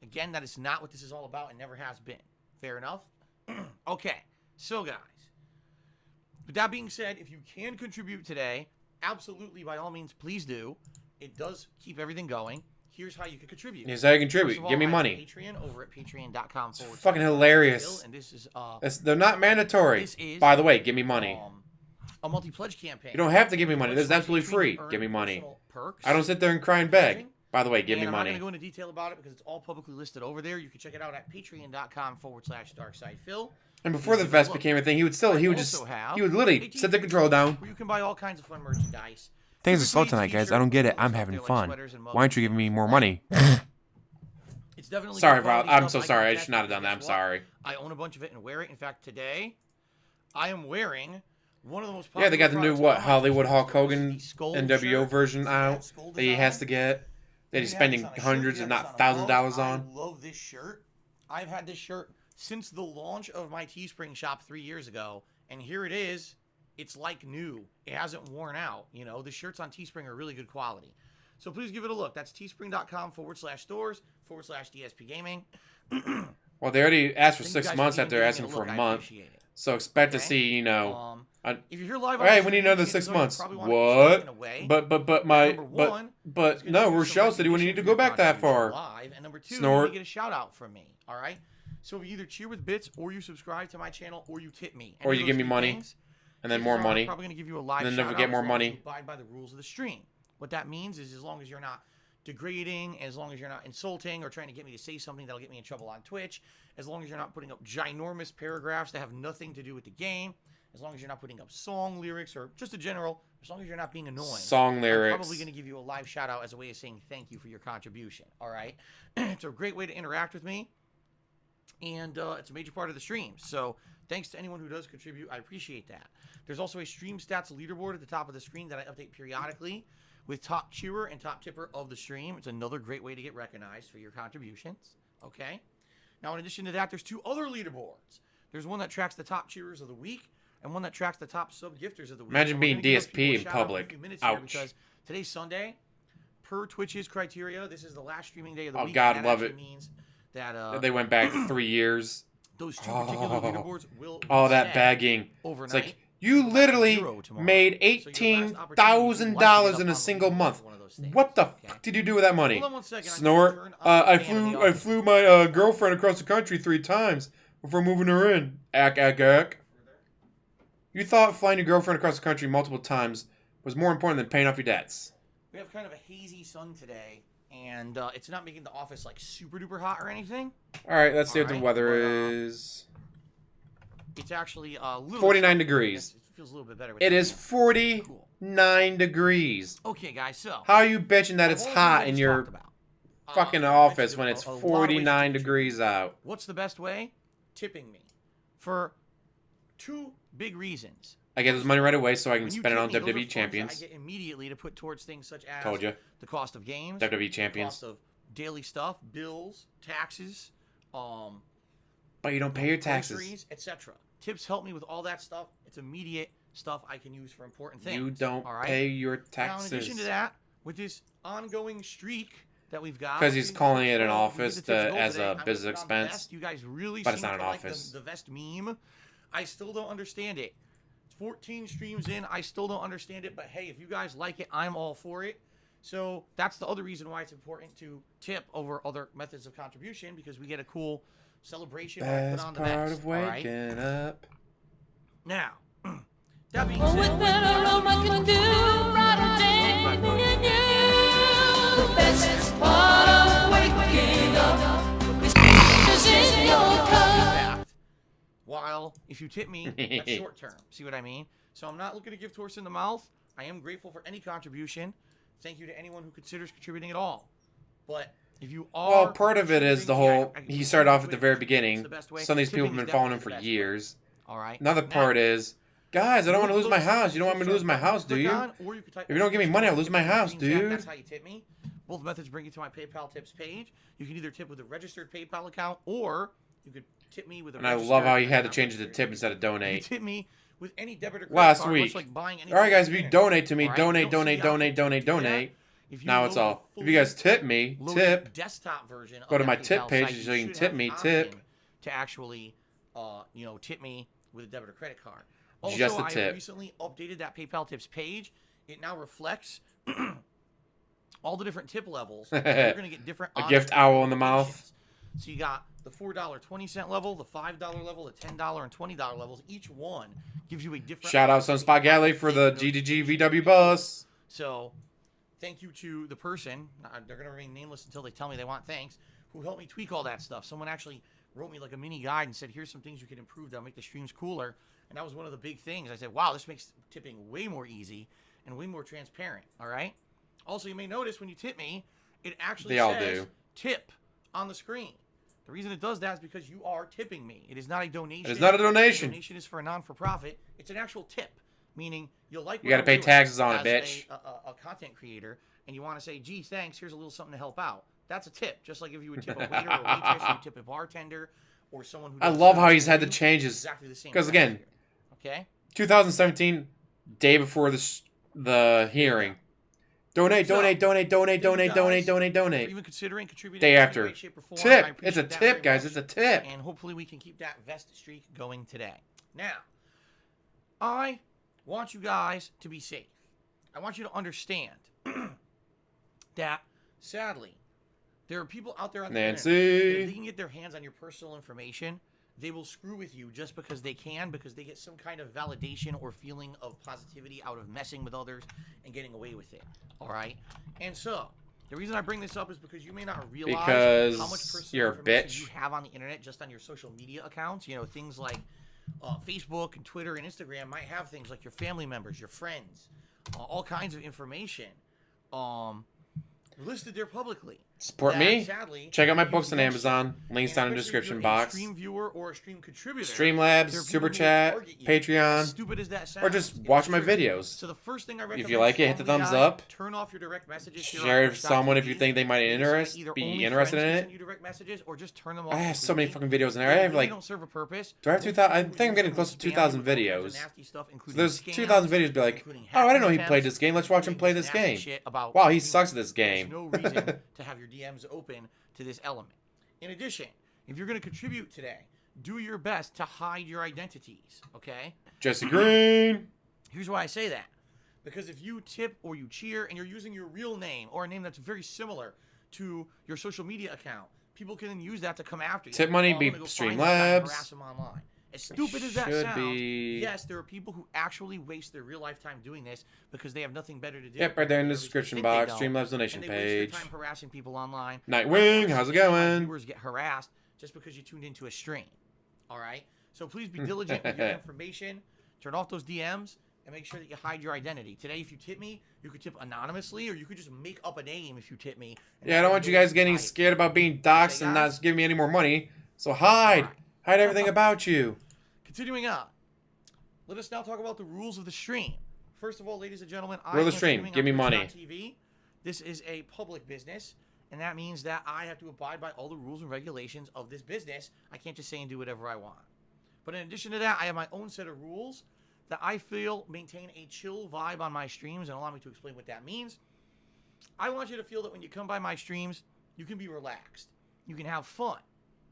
Again, that is not what this is all about and never has been. Fair enough? Okay. So, guys, with that being said, if you can contribute today, absolutely, by all means, please do. It does keep everything going. Here's how you can contribute. Here's how you contribute. First of all, Give me I have money. Patreon over at patreon.com. It's fucking hilarious. And this is They're not mandatory. This is, By the way, give me money. A multi-pledge campaign. You don't have to give me money. This is absolutely free. Give me money. I don't sit there and cry and beg. By the way, give me I'm not money. going to go into detail about it because it's all publicly listed over there. You can check it out at patreon.com/darksidephil. And before the vest became a thing, he would literally set the control down. Where you can buy all kinds of fun merchandise. Things are slow tonight, guys. I don't get it. I'm having fun. Why aren't you giving me more money? It's definitely Sorry, good Val. quality I'm stuff. so sorry. I can should not have test done that. I'm because guess what? sorry. I own a bunch of it and wear it. In fact, today, I am wearing one of the most Yeah, they got the new, popular what, Hollywood Hulk products. Hogan The Skull NWO shirt. version See out that skull that he has to design? get. That he's You have spending this on a shirt, hundreds, you if have not this on a $1,000 mug. on. I love this shirt. I've had this shirt since the launch of my Teespring shop 3 years ago, and here it is. It's like new. It hasn't worn out. You know, the shirts on Teespring are really good quality. So please give it a look. That's teespring.com/stores/DSP Gaming. Well, they already asked for Thank you 6 guys months for after giving me asking a for look. a I month. appreciate it. So expect to Okay? see, you know. If you're here live, Hey, when do you know the 6 months? What? But no, Rochelle said he wouldn't need to go back that far. Live, and number two, Snort. you get a shout out from me. All right. So if you either cheer with bits, or you subscribe to my channel, or you tip me, Or Any you of give those me three money, things, and then chances more are I'm money. probably going to give you a live and then shout never out get as more long as money. you abide by the rules of the stream. What that means is, as long as you're not degrading, as long as you're not insulting or trying to get me to say something that'll get me in trouble on Twitch, as long as you're not putting up ginormous paragraphs that have nothing to do with the game, as long as you're not putting up song lyrics or just a general, as long as you're not being annoying. Song lyrics. I'm probably going to give you a live shout out as a way of saying thank you for your contribution. All right. It's a great way to interact with me, and it's a major part of the stream. So thanks to anyone who does contribute. I appreciate that. There's also a stream stats leaderboard at the top of the screen that I update periodically with top cheerer and top tipper of the stream. It's another great way to get recognized for your contributions. Okay. Now, in addition to that, there's 2 other leaderboards. There's one that tracks the top cheerers of the week and one that tracks the top sub gifters of the week. Imagine And we're being gonna give those DSP people a in shout out public. a few minutes here Ouch. because today's Sunday. Per Twitch's criteria, this is the last streaming day of the Oh, week. God, and that love actually it. means that They went back 3 years. those 2 particular Oh. leaderboards will That reset bagging. overnight. It's like, you literally Zero tomorrow. made So your last opportunity to $18,000 light in it a up single on month. one of those things, What the okay? fuck did you do with that money? Hold on one second. Snort. I'm gonna turn I on the fan in the office. flew my girlfriend across the country 3 times before moving her in. Ack. You thought flying your girlfriend across the country multiple times was more important than paying off your debts. We have kind of a hazy sun today, and it's not making the office like super duper hot or anything. All right, let's see what the Alright, weather but, is. It's actually a little 49 bit- degrees. It feels a little bit better. With It the is fan. 49 degrees. Okay, guys. So How are you bitching that it's all hot we in just your talked about. fucking I office mentioned when a it's lot of ways to 49 contribute. degrees out? What's the best way? Tipping me for 2 big reasons. I get this money right away so I can When you spend it tip on me, those are WWE funds that champions. I get immediately to put towards things such as Told you. the cost of games, WWE the champions. cost of daily stuff, bills, taxes, But you don't pay your taxes. groceries, etc. Tips help me with all that stuff. It's immediate stuff I can use for important things. You don't all right? pay your Now, taxes. in addition to that, with this ongoing streak that we've got, Because he's calling it an office we did the tips goal as today. a I'm gonna business put on the expense. vest. You guys really But it's seem not to an like office. the vest meme. I still don't understand it. It's 14 streams in. I still don't understand it. But hey, if you guys like it, I'm all for it. So that's the other reason why it's important to tip over other methods of contribution, because we get a cool celebration when I put Best on the part vest. of all right? waking up. Now, that being With said, that all I can do, right day and you. The best part of waking up is in your cup. while if you tip me, that's short term. See what I mean? So I'm not looking to give horse in the mouth. I am grateful for any contribution. Thank you to anyone who considers contributing at all. But if you are... Well, part of it is the whole, I he started off at the very it's beginning. the best way. Some of these people have Tipping been is following him definitely for the best way. years. All right. Another part is, guys, I don't want to lose my house. You don't want me to lose my house, do you? If you don't give me money, I'll lose my house, dude. That's how you tip me. Both methods bring you to my PayPal tips page. You can either tip with a registered PayPal account, or you could tip me with a And I registered... love how he had to not change it to registered. tip instead of You donate. tip me with any debit or credit Last card, week. much like buying anything Alright, guys, on if the you internet. donate to me, All right? donate, You don't see donate, the donate, option donate, to do that. donate. If you Now it's load all. the If you guys fully tip me, loaded tip. desktop version Go of to my that tip PayPal page site, so you can should tip have me, the tip. option to actually, tip me with a debit or credit card. Also, Just a I tip. recently updated that PayPal tips page. It now reflects all the different tip levels. You're going to get different A honest gift owl in the mouth. notifications. So you got the $4.20 level, the $5 level, the $10 and $20 levels. Each one gives you a different... Shout out Sunspot Galley for the GDG VW bus. So, thank you to the person, they're going to remain nameless until they tell me they want thanks, who helped me tweak all that stuff. Someone actually wrote me like a mini guide and said, here's some things you can improve that'll make the streams cooler. And that was one of the big things. I said, wow, this makes tipping way more easy and way more transparent, all right? Also, you may notice when you tip me, it actually They all says do. tip on the screen. The reason it does that is because you are tipping me. It is not a donation. It is not a donation. A donation is for a non-for-profit. It's an actual tip, meaning you'll like. You gotta pay taxes on it, bitch. A content creator, and you want to say, "Gee, thanks. Here's a little something to help out." That's a tip, just like if you would tip a waiter or a waitress, or you tip a bartender, or someone who. I does love how service he's for had the you. changes. Exactly the same. Because thing again, here. Okay. 2017, day before the hearing. Donate, So, donate, donate, donate, thank you donate, guys donate, donate, For donate. even considering contributing Day in any after. way, shape, or form, I Tip. It's a appreciate that tip, very guys. much. It's a tip. And hopefully we can keep that vest streak going today. Now, I want you guys to be safe. I want you to understand that, sadly, there are people out there on the internet that Nancy. if they can get their hands on your personal information, they will screw with you just because they can, because they get some kind of validation or feeling of positivity out of messing with others and getting away with it. All right? And so, the reason I bring this up is because you may not realize how much Because personal you're a information bitch. you have on the internet just on your social media accounts. You know, things like Facebook and Twitter and Instagram might have things like your family members, your friends, all kinds of information listed there publicly. Support that, me. sadly, Check out my you books on won't Amazon. see. Links And down in the especially if description you're box. A stream viewer or a stream contributor. Streamlabs, there are people Super who will Chat, target you. Patreon. As stupid as that sounds, Or just it watch is my true. videos. So the first thing I recommend, If you like it, hit the strongly, thumbs guys, up. Turn off your direct messages. here Share on it with someone if you Twitch.tv. think they might Maybe be select either interested only in friends who it. send you direct messages, or just turn them off I have so many completely. fucking videos in there. I They have really like, don't serve a purpose. do I have 2,000? I think I'm getting close to 2,000 videos. So there's 2,000 videos. Be like, oh, I didn't know he played this game. Let's watch him play this game. Wow, he sucks at this game. There's no reason to have your DMs open to this element. In addition, if you're going to contribute today, do your best to hide your identities, okay? Jesse Green. Here's why I say that. Because if you tip or you cheer and you're using your real name or a name that's very similar to your social media account, people can then use that to come after you. Tip money Oh, I'm be gonna go find this guy and Streamlabs. harass him online. As stupid as that Should sounds, be- yes, there are people who actually waste their real lifetime doing this because they have nothing better to do. Yep, right there in the Or at least they description think box. they don't, Streamlabs donation and they waste page. their time harassing people online. Nightwing, how's it going? Viewers get harassed just because you tuned into a stream. All right? So please be diligent with your information. Turn off those DMs and make sure that you hide your identity. Today, if you tip me, you could tip anonymously or you could just make up a name if you tip me. and Yeah, I don't want you guys getting hide it. scared about being doxxed and not giving me any more money. So hide. Alright. Hide everything about you. Continuing on, let us now talk about the rules of the stream. First of all, ladies and gentlemen, I Rule am of the stream. streaming Give me on money. Twitch.tv. This is a public business, And that means that I have to abide by all the rules and regulations of this business. I can't just say and do whatever I want. But in addition to that, I have my own set of rules that I feel maintain a chill vibe on my streams, and allow me to explain what that means. I want you to feel that when you come by my streams, you can be relaxed. You can have fun.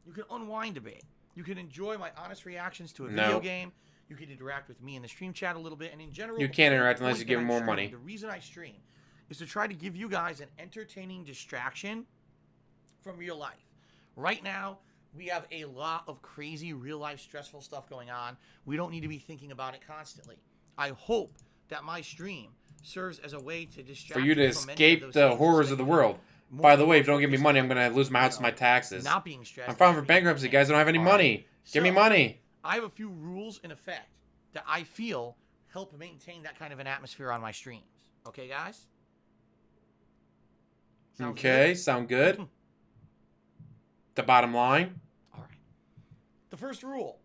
You can unwind a bit. You can enjoy my honest reactions to a video game. You can interact with me in the stream chat a little bit. And in general, You can't interact unless you give them more money. The reason I stream is to try to give you guys an entertaining distraction from real life. Right now, we have a lot of crazy real life stressful stuff going on. We don't need to be thinking about it constantly. I hope that my stream serves as a way to distract For you to escape the horrors of the world. By the way, if you don't give me money, I'm going to lose my house and my taxes. Not being stressed. I'm filing for bankruptcy, guys. I don't have any money. Give me money. I have a few rules in effect that I feel help maintain that kind of an atmosphere on my streams. Okay, guys? Sound good. The bottom line. All right. The first rule.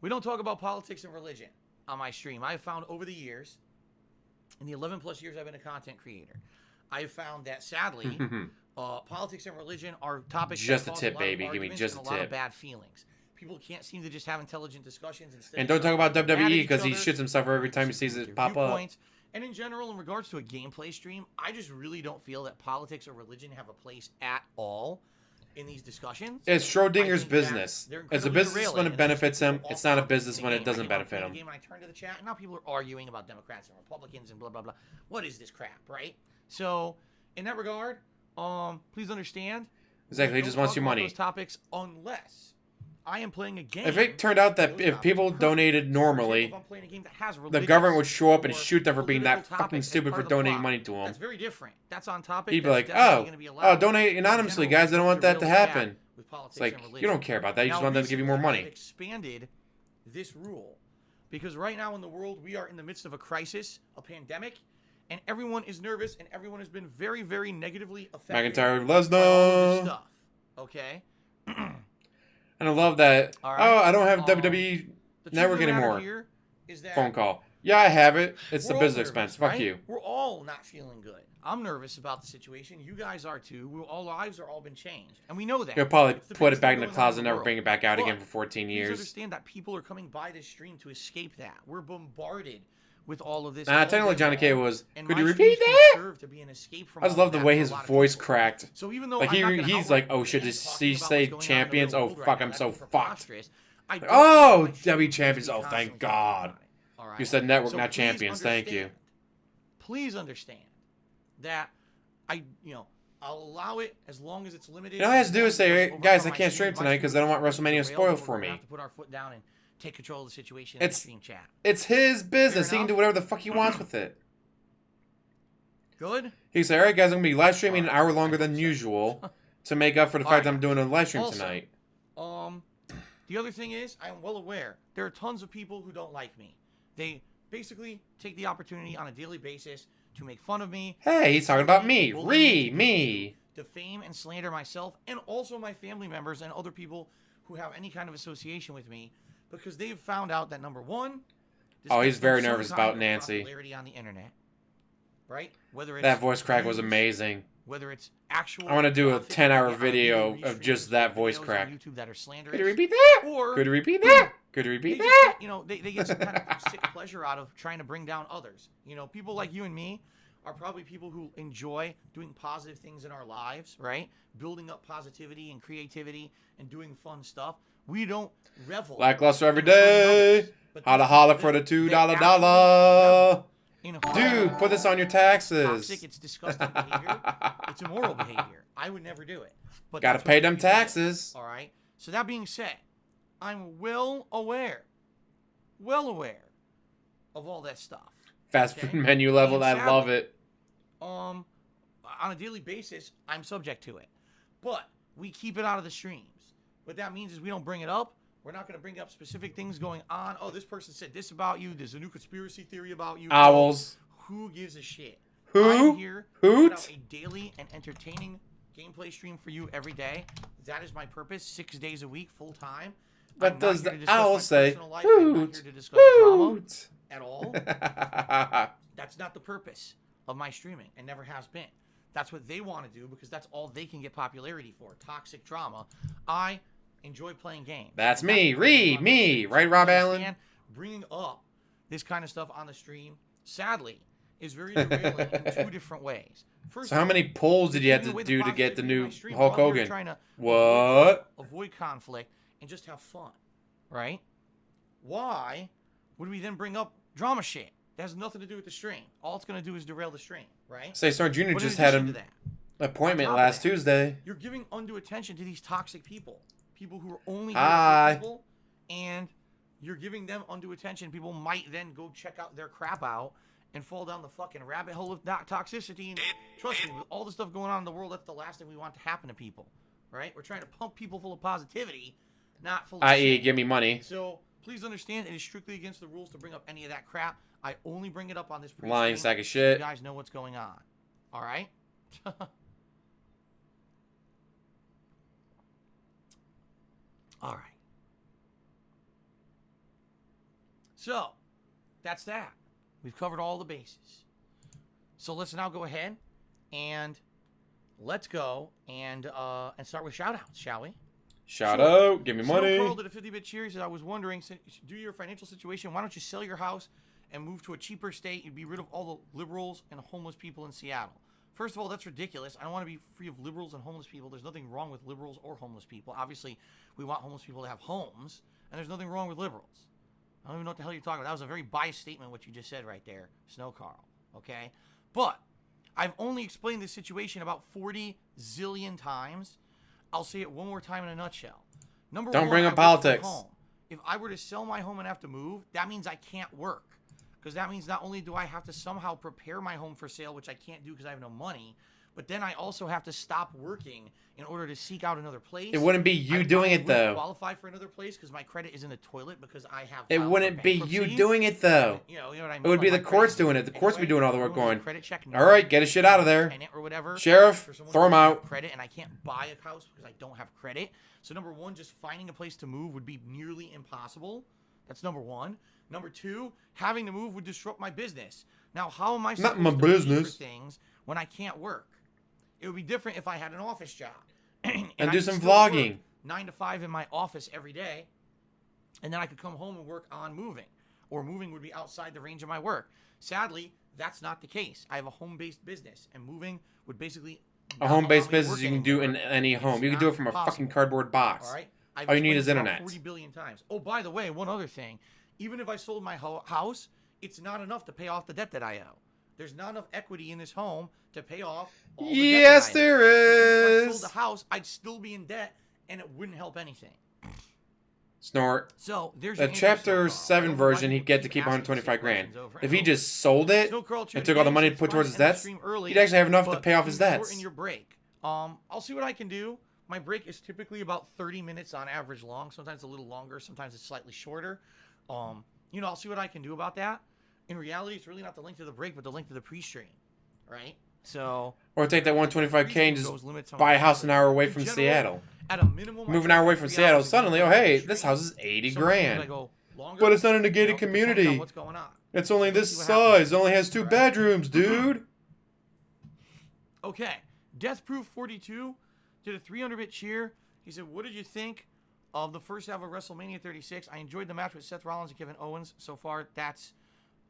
We don't talk about politics and religion on my stream. I have found over the years, in the 11 plus years I've been a content creator, I have found that sadly, politics and religion are topics just that a cause tip, a lot of baby. Give me arguments just and a a lot of tip. bad feelings. People can't seem to just have intelligent discussions. Instead And don't talk about mad at WWE each because he other, shits himself every time he sees their it pop up. viewpoints. And in general, in regards to a gameplay stream, I just really don't feel that politics or religion have a place at all in these discussions. It's Schrodinger's business. It's a business when it benefits him. people It's not a off business the when it game. doesn't I came out benefit playing him. the game and I turned to the chat, and now people are arguing about Democrats and Republicans and blah blah blah. What is this crap, right? So, in that regard, please understand. Exactly, he we just don't wants talk your about money. those topics unless I am playing a game. If it turned out that those if topics people are covered. donated For example, normally, if I'm playing a game that has the religious government would show up and or shoot them for being that political fucking topics as stupid part for of the donating plot, money to him. That's very different. That's on topic. He'd be that's like, definitely oh, gonna be allowed. donate anonymously, guys. I don't want that to happen. With politics It's like, and you religion. don't care about that. You just Now, want them to give you more recently, money. I've expanded this rule because right now in the world we are in the midst of a crisis, a pandemic, and everyone is nervous and everyone has been very, very negatively affected McIntyre, by all of this Lesnar. stuff. Okay. And I love that. All right. Oh, I don't have WWE The truth Network of the matter anymore. here is that Phone call. Yeah, I have it. It's we're the all business nervous, expense. Fuck right? you. We're all not feeling good. I'm nervous about the situation. You guys are too. All lives are all been changed, and we know that. He'll probably It's the put biggest it back thing in the going on closet and the never world. bring it back out again But for 14 please years. understand that people are coming by this stream to escape that. We're bombarded with all of this. Nah, all technically day Johnny K long, was. and Could my you streams repeat can that? serve to be an escape from I just all love the that way for a his lot of voice people. cracked. So even though Like I'm not gonna he's like, outright oh shit, ban did talking he about say what's going on in the champions? real Oh world right fuck, now, I'm that'd so be fucked. preposterous. I don't Oh, think my stream W needs to champions. be Oh, constantly thank talking God. about it. All right? You said network, So not please champions. Thank you. understand- Please understand that I'll allow it as long as it's limited. You know, all I have to do is say, Overcome guys, I my can't stream stream tonight because I don't want WrestleMania spoiled for We're gonna me. have to put our foot down and take control of the situation in the It's stream chat. it's his business. He can enough? do whatever the fuck he wants with it. Good. He can say, all right, guys, I'm gonna be live streaming an hour longer than usual to make up for the fact that I'm doing a live stream Also, tonight. The other thing is, I am well aware there are tons of people who don't like me. They basically take the opportunity on a daily basis to make fun of me. Hey, he's talking about me. bully Me. defame and slander myself and also my family members and other people who have any kind of association with me because they've found out that number one, this Oh, he's gets them very some nervous kind about of Nancy. popularity on the internet, right? Whether it's That voice crack was views, amazing. Whether it's actual, I wanna do a 10-hour yeah, video review of restreams just that voice videos on crack. YouTube that are slanderous. Could you repeat that? Or Could you repeat that? Could you they repeat just that? get, they get some kind of sick pleasure out of trying to bring down others. People like you and me are probably people who enjoy doing positive things in our lives, right? Building up positivity and creativity and doing fun stuff. We don't revel. Lackluster every in hurting day. others, but Holla these holla people, for the they $2 absolutely dollar. revel in hurting Dude, put this on your taxes. toxic, it's disgusting behavior. It's immoral behavior. I would never do it. But Gotta that's what pay them people do. taxes. All right. So that being said, I'm well aware of all that stuff. Fast Okay. food menu level. And I love sadly, it. On a daily basis, I'm subject to it. But we keep it out of the streams. What that means is we don't bring it up. We're not going to bring up specific things going on. Oh, this person said this about you. There's a new conspiracy theory about you. Owls. Who gives a shit? Who? I'm here to Hoot? put out a daily and entertaining gameplay stream for you every day. That is my purpose, 6 days a week, full time. But I'm not does here to the discuss owl my say, personal life. I'm not hoot? here to discuss drama Hoot. at all. That's not the purpose of my streaming and never has been. That's what they want to do because that's all they can get popularity for. Toxic drama. I enjoy playing games. That's me. Me. Right, Rob Allen? Bringing up this kind of stuff on the stream, sadly, is very derailing in two different ways. First, So how many polls did you have to do to get the new Hulk Hogan? Trying to What? avoid conflict and just have fun, right? Why would we then bring up drama shit? That has nothing to do with the stream. All it's going to do is derail the stream, right? Say Star Jr. But in just had addition an to that, appointment on top of last that, Tuesday. you're giving undue attention to these toxic people. People who are only Hi. people, and you're giving them undue attention. People might then go check out their crap out and fall down the fucking rabbit hole of toxicity. And trust me, with all the stuff going on in the world, that's the last thing we want to happen to people, right? We're trying to pump people full of positivity, not full of I.e., shit. give me money. So please understand, it is strictly against the rules to bring up any of that crap. I only bring it up on this pre-stream Lying sack of so shit. you guys know what's going on. All right? All right. So, that's that. We've covered all the bases. So let's now go ahead and let's go and start with shout-outs, shall we? Shout Sure. out. Give me Snow money. Carl did a 50-bit cheer. He said, I was wondering, due to your financial situation, why don't you sell your house and move to a cheaper state? You'd be rid of all the liberals and homeless people in Seattle. First of all, that's ridiculous. I don't want to be free of liberals and homeless people. There's nothing wrong with liberals or homeless people. Obviously, we want homeless people to have homes, and there's nothing wrong with liberals. I don't even know what the hell you're talking about. That was a very biased statement, what you just said right there, Snow Carl. Okay? But I've only explained this situation about 40 zillion times. I'll say it one more time in a nutshell. Number Don't one, bring I up work from politics. home. If I were to sell my home and have to move, that means I can't work. Because that means not only do I have to somehow prepare my home for sale, which I can't do because I have no money, but then I also have to stop working in order to seek out another place. It wouldn't be you I doing it, probably wouldn't though. qualify for another place because my credit is in the toilet because I have. It filed for wouldn't be you bankruptcy. doing it, though. You know what I mean? It would be Like, the my courts credit- doing it. The courts would be anyway, doing all the work everyone's going. Credit check, All right, get his shit out of there. tenant or whatever. Sheriff, For someone throw who him doesn't have out. Credit, and I can't buy a house because I don't have credit. So number one, just finding a place to move would be nearly impossible. That's number one. Number two, having to move would disrupt my business. Now, how am I supposed Not my to pay business. for things when I can't work? It would be different if I had an office job. And I do could some still work vlogging. 9 to 5 in my office every day, and then I could come home and work on moving. Or moving would be outside the range of my work. Sadly, that's not the case. I have a home-based business, and moving would basically A not home-based allow me to business work you can do in anymore. any It's home. You can do not it from a possible. fucking cardboard box. All right. All you need is explained this internet. about 40 billion times. Oh, by the way, one other thing. Even if I sold my house, it's not enough to pay off the debt that I owe. There's not enough equity in this home to pay off all the Yes, debt that I owe. there If I is. sold the house, I'd still be in debt, and it wouldn't help anything. Snort. So there's The your answer, Snow chapter Carl. 7 I don't know why version, he'd people get to keep asking 125 the grand. questions over If and he over. just sold it Snow Carl, and took all the money to put towards his debts, he'd actually have enough to pay off his debts. In your break. I'll see what I can do. My break is typically about 30 minutes on average long. Sometimes a little longer. Sometimes it's slightly shorter. I'll see what I can do about that. In reality, it's really not the length of the break, but the length of the pre-stream, right? So Or take that 125K and just those limits on buy a my house an hour away In from general, Seattle. At a minimum, Move an hour away from Seattle. Suddenly, oh hey, this house is 80 grand. But it's not in a gated community. What's going on? It's only this See what happens. size. It only has 2 bedrooms, dude. Okay, Deathproof 42 did a 300-bit cheer. He said, "What did you think of the first half of WrestleMania 36? I enjoyed the match with Seth Rollins and Kevin Owens. So far, that's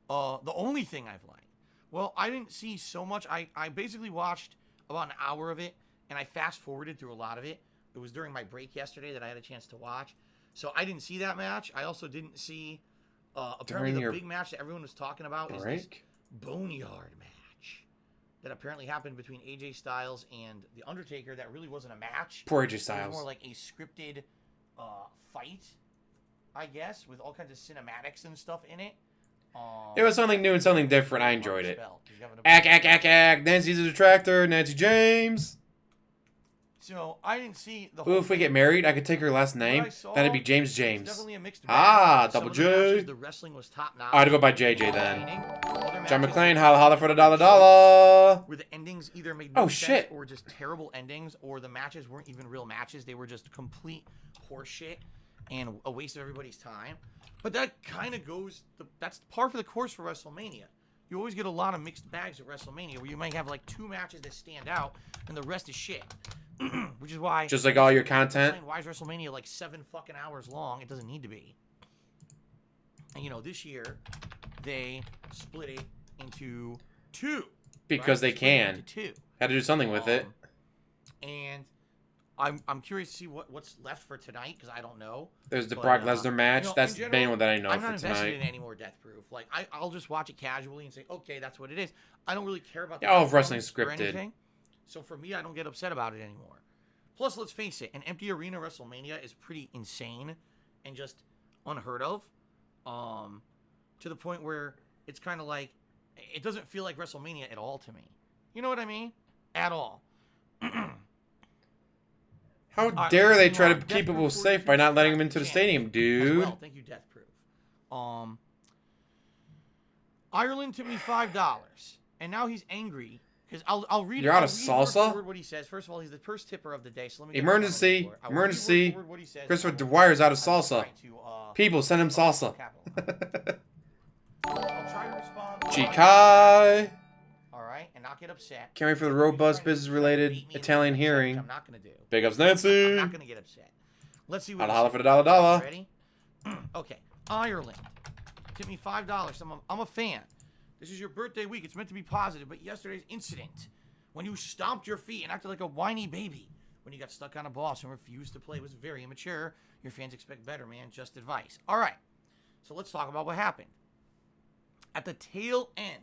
the only thing I've liked." Well, I didn't see so much. I basically watched about an hour of it, and I fast-forwarded through a lot of it. It was during my break yesterday that I had a chance to watch. So I didn't see that match. I also didn't see apparently During the your big match that everyone was talking about is this Break? Boneyard match that apparently happened between AJ Styles and The Undertaker that really wasn't a match. Poor AJ It was Styles. more like a scripted fight, I guess, with all kinds of cinematics and stuff in it. It was something new and something different. I enjoyed it. Spell, 'cause you have an- Ack. Nancy's a detractor. Nancy James. So I didn't see the Ooh, whole if we thing. get married, I could take her last name. I saw, That'd be James It's James. definitely a mixed Ah, bag. Some double of the matches, J. The wrestling was top notch. I'd go by JJ then. Entertaining. Other John matches McClane, were holla for the dollar. where the endings either made no Oh, sense shit. or just terrible endings, or the matches weren't even real matches. They were just complete horseshit and a waste of everybody's time. But that kind of goes, that's par for the course for WrestleMania. you always get a lot of mixed bags at WrestleMania where you might have like 2 matches that stand out and the rest is shit. Which is why... Just like all your content. Why is WrestleMania like 7 fucking hours long? It doesn't need to be. And you know, this year, they split it into 2. Because they can. Had to do something with it. And I'm curious to see what's left for tonight, because I don't know. There's the Brock Lesnar match. You know, that's the main one that I know I'm for not invested tonight. in any more Death Proof. Like, I'll just watch it casually and say, okay, that's what it is. I don't really care about the all of wrestling's or scripted. anything. So for me, I don't get upset about it anymore. Plus, let's face it, an empty arena WrestleMania is pretty insane and just unheard of. To the point where it's kind of like, it doesn't feel like WrestleMania at all to me. You know what I mean? At all. How dare they try to keep people safe by not letting them into the stadium, dude? Well, thank you, Death Proof. Ireland tipped me $5, and now he's angry because I'll read. You're out of I'll read salsa? word for word what he says. First of all, he's the first tipper of the day, so let me get Emergency! I will read word Emergency! for word what he says, Christopher and I will- Dwyer's out of I will salsa. try to, People, send him salsa. I'll try to respond. Chikai! All right, and not get upset. Can't wait for the robust business-related Beat me in Italian the hearing. which I'm not gonna do. Big ups, I'm Nancy! not gonna get upset. Let's see what. Holla he holla says. for the dollar dollar. Ready? Okay. Ireland. Tip me $5. I'm a fan. This is your birthday week. It's meant to be positive, but yesterday's incident, when you stomped your feet and acted like a whiny baby, when you got stuck on a boss and refused to play, was very immature. Your fans expect better, man. Just advice. All right. So let's talk about what happened. At the tail end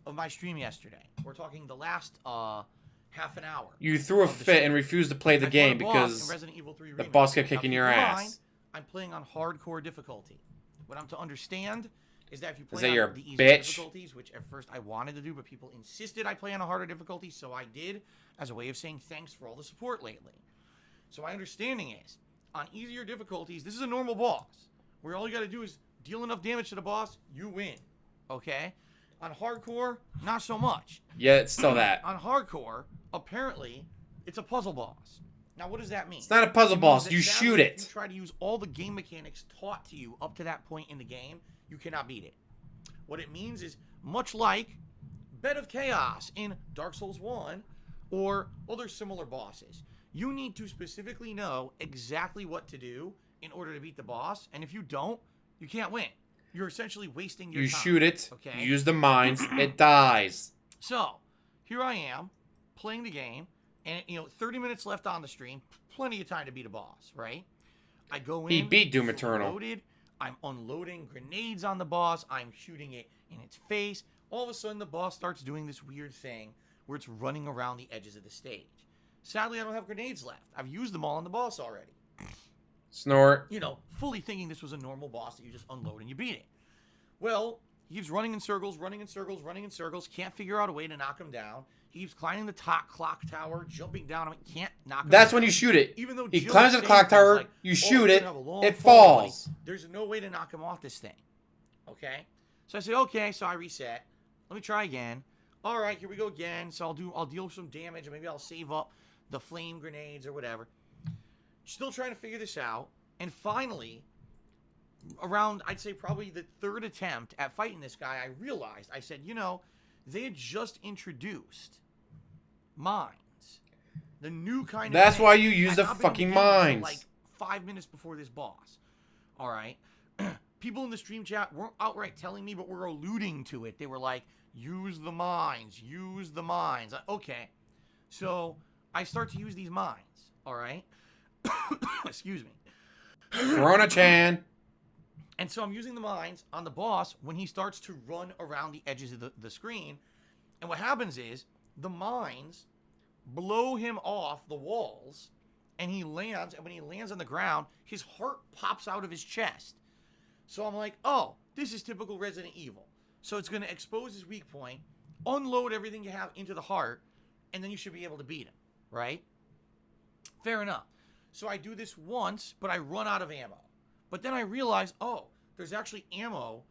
of my stream yesterday, we're talking the last half an hour. You threw a fit and refused to play the game because Resident Evil 3 the Remake. boss kept Now, kicking keep your in ass. mind, I'm playing on hardcore difficulty. What I'm to understand is that if you play that on you're a the easier bitch? difficulties, which at first I wanted to do, but people insisted I play on a harder difficulty, so I did, as a way of saying thanks for all the support lately. So my understanding is, on easier difficulties, this is a normal boss, where all you gotta do is deal enough damage to the boss, you win. Okay? On hardcore, not so much. Yeah, it's still that. On hardcore, apparently, it's a puzzle boss. Now, what does that mean? It's not a puzzle It means boss. that You sadly, shoot if it. you try to use all the game mechanics taught to you up to that point in the game, you cannot beat it. What it means is, much like Bed of Chaos in Dark Souls 1 or other similar bosses, you need to specifically know exactly what to do in order to beat the boss, and if you don't, you can't win. You're essentially wasting your You time. shoot it. Okay? You use the mines. It dies. So, here I am, playing the game, and, 30 minutes left on the stream, plenty of time to beat a boss, right? I go in. He beat Doom fully Eternal. Loaded, I'm unloading grenades on the boss. I'm shooting it in its face. All of a sudden, the boss starts doing this weird thing where it's running around the edges of the stage. Sadly, I don't have grenades left. I've used them all on the boss already. Snort. Fully thinking this was a normal boss that you just unload and you beat it. Well, he keeps running in circles, running in circles, running in circles. Can't figure out a way to knock him down. He keeps climbing the top clock tower, jumping down on it. Can't knock him That's down. when you shoot it. Even though He Jill climbs is the saying clock things tower, like, you "Oh, shoot you're it, gonna have a long it fall, buddy." falls. There's no way to knock him off this thing. Okay? So I say, okay, so I reset. Let me try again. All right, here we go again. So I'll deal some damage, and maybe I'll save up the flame grenades or whatever. Still trying to figure this out. And finally, around, I'd say probably the third attempt at fighting this guy, I realized, I said, they had just introduced mines. The new kind of That's thing. why you use I'd the not been in fucking game until, mines. like 5 minutes before this boss. All right. People in the stream chat weren't outright telling me, but were alluding to it. They were like, use the mines, use the mines. Okay. So I start to use these mines. All right. Excuse me. Corona-chan. And so I'm using the mines on the boss when he starts to run around the edges of the screen. And what happens is the mines blow him off the walls and he lands. And when he lands on the ground, his heart pops out of his chest. So I'm like, oh, this is typical Resident Evil. So it's going to expose his weak point, unload everything you have into the heart, and then you should be able to beat him, right? Fair enough. So I do this once, but I run out of ammo. But then I realize, oh, there's actually ammo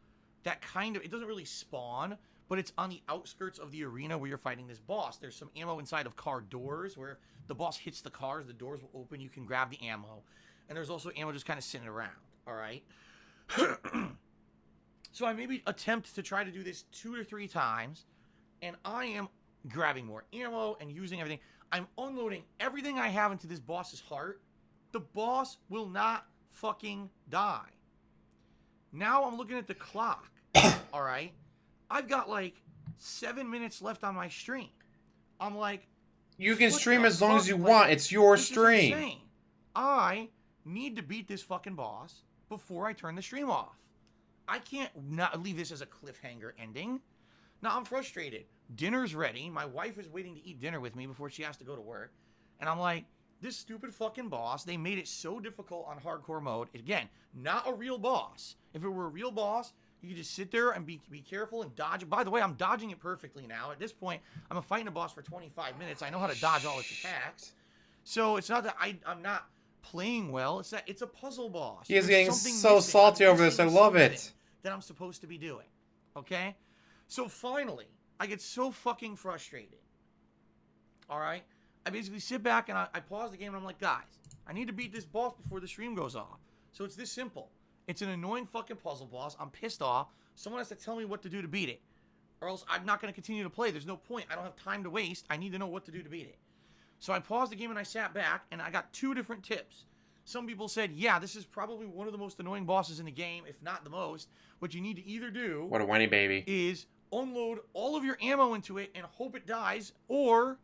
that it doesn't really spawn, but it's on the outskirts of the arena where you're fighting this boss. There's some ammo inside of car doors where if the boss hits the cars, the doors will open, you can grab the ammo. And there's also ammo just kind of sitting around, all right? So I maybe attempt to try to do this 2 to 3 times, and I am grabbing more ammo and using everything. I'm unloading everything I have into this boss's heart. The boss will not fucking die. Now I'm looking at the clock. All right? I've got like 7 minutes left on my stream. I'm like, You can what stream the as long as fuck? you Like, want. It's your this is stream. insane. I need to beat this fucking boss before I turn the stream off. I can't not leave this as a cliffhanger ending. Now I'm frustrated. Dinner's ready. My wife is waiting to eat dinner with me before she has to go to work. And I'm like, this stupid fucking boss, they made it so difficult on hardcore mode. Again, not a real boss. If it were a real boss, you could just sit there and be careful and dodge it. By the way, I'm dodging it perfectly now. At this point, I'm fighting a boss for 25 minutes. I know how to dodge all its attacks. So it's not that I'm not playing well. It's that it's a puzzle boss. He is There's getting something so missing. salty I'm over this. I missing love something it. that I'm supposed to be doing. Okay? So finally, I get so fucking frustrated. All right? I basically sit back and I pause the game and I'm like, guys, I need to beat this boss before the stream goes off. So it's this simple. It's an annoying fucking puzzle boss. I'm pissed off. Someone has to tell me what to do to beat it. Or else I'm not going to continue to play. There's no point. I don't have time to waste. I need to know what to do to beat it. So I paused the game and I sat back and I got 2 different tips. Some people said, yeah, this is probably one of the most annoying bosses in the game, if not the most. What you need to either do What a whiny baby. is unload all of your ammo into it and hope it dies, or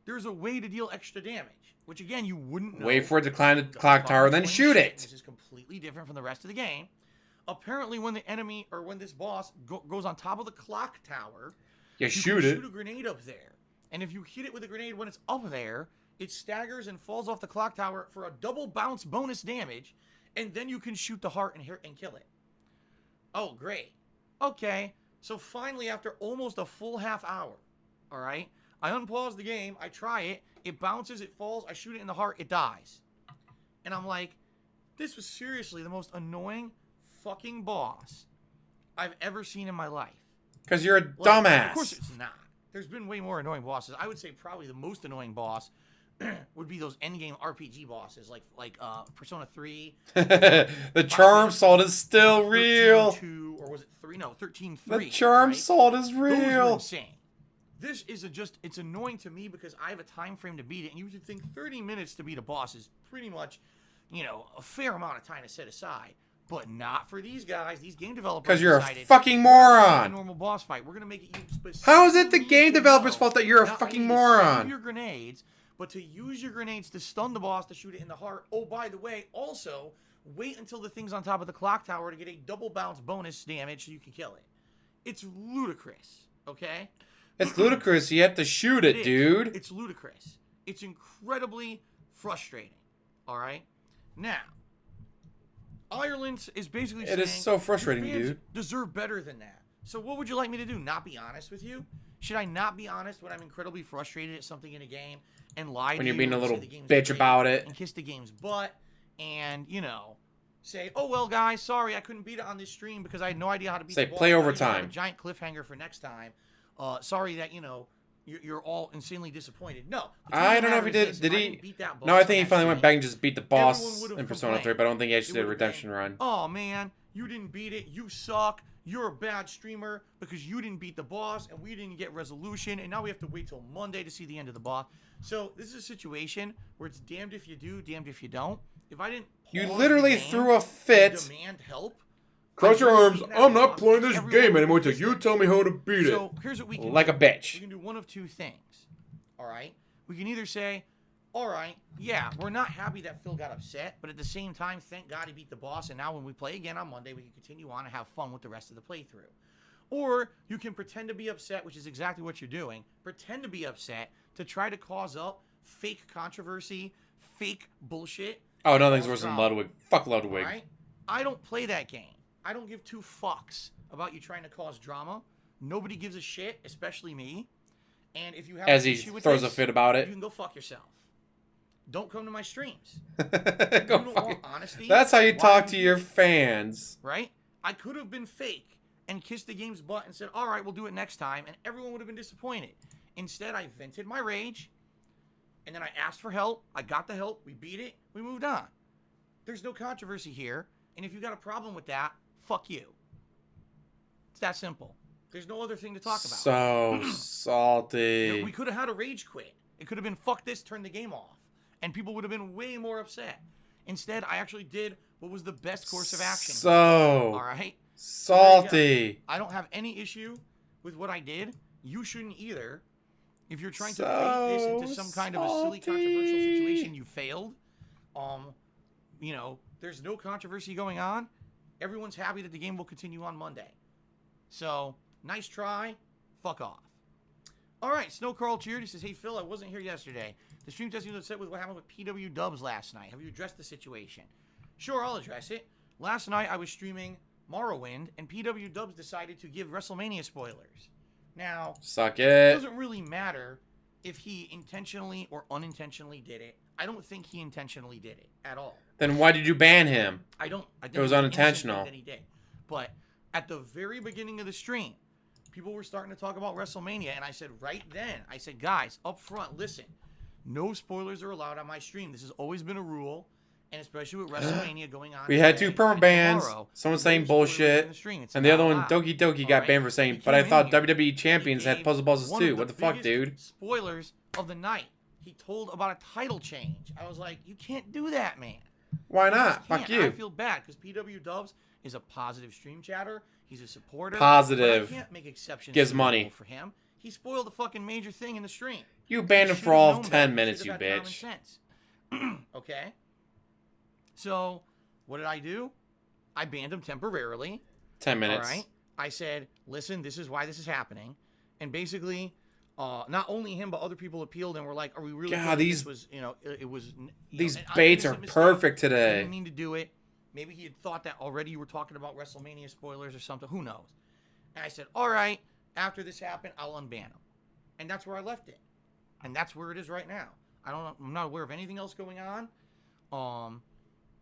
there's a way to deal extra damage, which again, you wouldn't know. Wait for it to climb the clock tower, then shoot it. This is completely different from the rest of the game. Apparently, when the enemy, or when this boss goes on top of the clock tower, You you shoot can it. shoot a grenade up there. And if you hit it with a grenade when it's up there, it staggers and falls off the clock tower for a double bounce bonus damage, and then you can shoot the heart and kill it. Oh, great. Okay, so finally, after almost a full half hour, all right, I unpause the game, I try it bounces, it falls, I shoot it in the heart, it dies. And I'm like, this was seriously the most annoying fucking boss I've ever seen in my life. Because you're a Like, dumbass. Of course it's not. There's been way more annoying bosses. I would say probably the most annoying boss would be those endgame RPG bosses, like Persona 3. The charm salt is still 13-2, real. or was it 3? No, 13-3. The charm right? salt is Those were real. insane. This is it's annoying to me because I have a time frame to beat it, and you would think 30 minutes to beat a boss is pretty much, a fair amount of time to set aside. But not for these guys. These game developers Because you're a decided, fucking a moron. normal boss fight. We're gonna make it you specifically. How is it the need game to developer's know fault that you're a not fucking only to moron? save your grenades, but to use your grenades to stun the boss to shoot it in the heart. Oh, by the way, also wait until the thing's on top of the clock tower to get a double bounce bonus damage so you can kill it. It's ludicrous. Okay. It's ludicrous. You have to shoot it, is. dude. It's ludicrous. It's incredibly frustrating. All right. Now, Ireland is basically saying It is so frustrating, the fans dude. deserve better than that. So what would you like me to do? Not be honest with you? Should I not be honest when I'm incredibly frustrated at something in a game and lie When to you're you being a and say little the game's bitch great about it. and kiss the game's butt and, say, oh, well, guys, sorry, I couldn't beat it on this stream because I had no idea how to beat Say, the boss. play Now you overtime. have a giant cliffhanger for next time. Sorry that, you're all insanely disappointed. No. the truth I of the don't know if he matter did. is Did I he? didn't beat that No, I boss on think he that finally went stream. back and just beat the boss Everyone would've in Persona 3, complained. but I don't think he It actually did a would've redemption been, run. oh man, you didn't beat it, you suck, you're a bad streamer because you didn't beat the boss and we didn't get resolution and now we have to wait till Monday to see the end of the boss. So this is a situation where it's damned if you do, damned if you don't. If I didn't You pause literally the game threw a and fit. demand help. Cross your I would've arms. beaten that I'm not boss, playing this everyone game would've anymore until pissed you it. tell me how to beat it. So here's what we can Like do. a bitch. We can do one of two things. All right? We can either say, all right, yeah, we're not happy that Phil got upset, but at the same time, thank God he beat the boss, and now when we play again on Monday, we can continue on and have fun with the rest of the playthrough. Or you can pretend to be upset, which is exactly what you're doing. Pretend to be upset to try to cause up fake controversy, fake bullshit. Oh, nothing's worse than Ludwig. Fuck Ludwig. All right? I don't play that game. I don't give two fucks about you trying to cause drama. Nobody gives a shit, especially me. And if you have As an he issue with throws this, a fit about you it. can go fuck yourself. Don't come to my streams. Go You don't fuck want it. honesty. That's how you Why talk do to you your do it? fans. Right? I could have been fake and kissed the game's butt and said, all right, we'll do it next time, and everyone would have been disappointed. Instead, I vented my rage, and then I asked for help. I got the help. We beat it. We moved on. There's no controversy here, and if you got a problem with that, fuck you. It's that simple. There's no other thing to talk about. So salty. We could have had a rage quit. It could have been, fuck this, turn the game off. And people would have been way more upset. Instead, I actually did what was the best course of action. So all right? salty. I don't have any issue with what I did. You shouldn't either. If you're trying to make this into some kind of a silly, controversial situation, you failed. You know, there's no controversy going on. Everyone's happy that the game will continue on Monday. So, nice try. Fuck off. All right, Snow Carl cheered. He says, hey, Phil, I wasn't here yesterday. The stream testing was upset with what happened with PW Dubs last night. Have you addressed the situation? Sure, I'll address it. Last night, I was streaming Morrowind, and PW Dubs decided to give WrestleMania spoilers. Now, Suck it it. doesn't really matter if he intentionally or unintentionally did it. I don't think he intentionally did it at all. Then why did you ban him? I think it was unintentional. That he did. But at the very beginning of the stream, people were starting to talk about WrestleMania, and I said right then, I said, guys, up front, listen, no spoilers are allowed on my stream. This has always been a rule, and especially with WrestleMania going on. We had two today perma and bans. tomorrow, Someone no saying spoilers bullshit. in the stream. It's And the not other one, allowed. Doki Doki, All got right? banned for saying, He but I came thought in here. WWE champions He had gave puzzle bosses one too. of What the fuck, biggest dude? Spoilers of the night. He told about a title change. I was like, you can't do that, man. Why You just not? Fuck can't. I you. feel bad because PW Dubs is a positive stream chatter. He's a supporter. Positive. But I can't make exceptions. Gives to the money. rule for him. He spoiled the fucking major thing in the stream. You banned him He for all should've of known 10 better. minutes, He you should've had common bitch. sense. Okay. So, what did I do? I banned him temporarily. 10 minutes. All right. I said, listen, this is why this is happening. And basically, not only him, but other people appealed and were like, are we really God, sure that these- this was, it was, These an baits are innocent mistake? perfect He today. didn't mean to do it. Maybe he had thought that already you were talking about WrestleMania spoilers or something. Who knows? And I said, all right, after this happened, I'll unban him. And that's where I left it. And that's where it is right now. I'm not aware of anything else going on.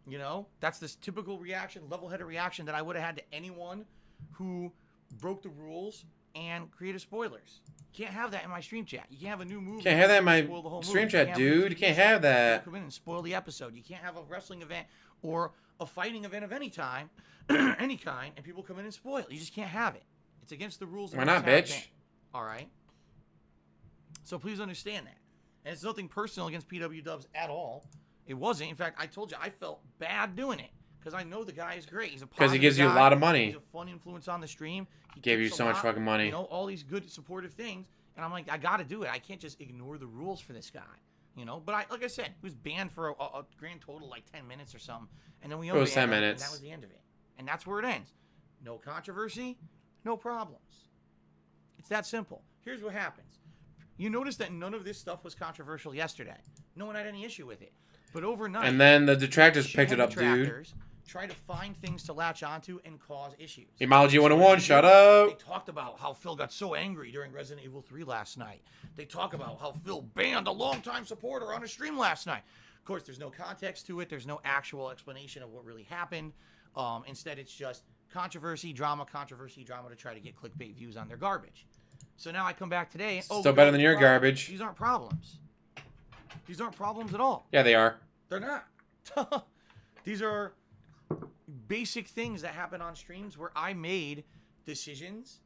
You know, that's this typical reaction, level-headed reaction that I would have had to anyone who broke the rules and created spoilers. You can't have that in my stream chat. You can't have a new movie. Can't have that in my spoil the whole stream movie. chat, can't have a new dude. You TV can't show. have that. Come in and spoil the episode. You can't have a wrestling event or a fighting event of any time, any kind, and people come in and spoil it. You just can't have it. It's against the rules. of Why the not, entire bitch? thing. All right. So please understand that. And it's nothing personal against PW Dubs at all. It wasn't. In fact, I told you I felt bad doing it because I know the guy is great. He's a Because he positive gives you a guy. lot of money. He's a fun influence on the stream. He Gave you tips a so much lot, fucking money. You know, all these good supportive things. And I'm like, I got to do it. I can't just ignore the rules for this guy. You know, but like I said, he was banned for a grand total like 10 minutes or something. And then we It was unbanned 10 him, minutes. And that was the end of it. And that's where it ends. No controversy, no problems. It's that simple. Here's what happens. You notice that none of this stuff was controversial yesterday. No one had any issue with it. But overnight, And then the detractors picked it shithead up, dude. detractors try to find things to latch onto and cause issues. Emology So what 101, did they shut do? up. They talked about how Phil got so angry during Resident Evil 3 last night. They talk about how Phil banned a longtime supporter on a stream last night. Of course, there's no context to it. There's no actual explanation of what really happened. Instead, it's just controversy, drama to try to get clickbait views on their garbage. So now I come back today. And, Still better than your garbage. These aren't problems. These aren't problems at all. Yeah, they are. They're not. These are basic things that happen on streams where I made decisions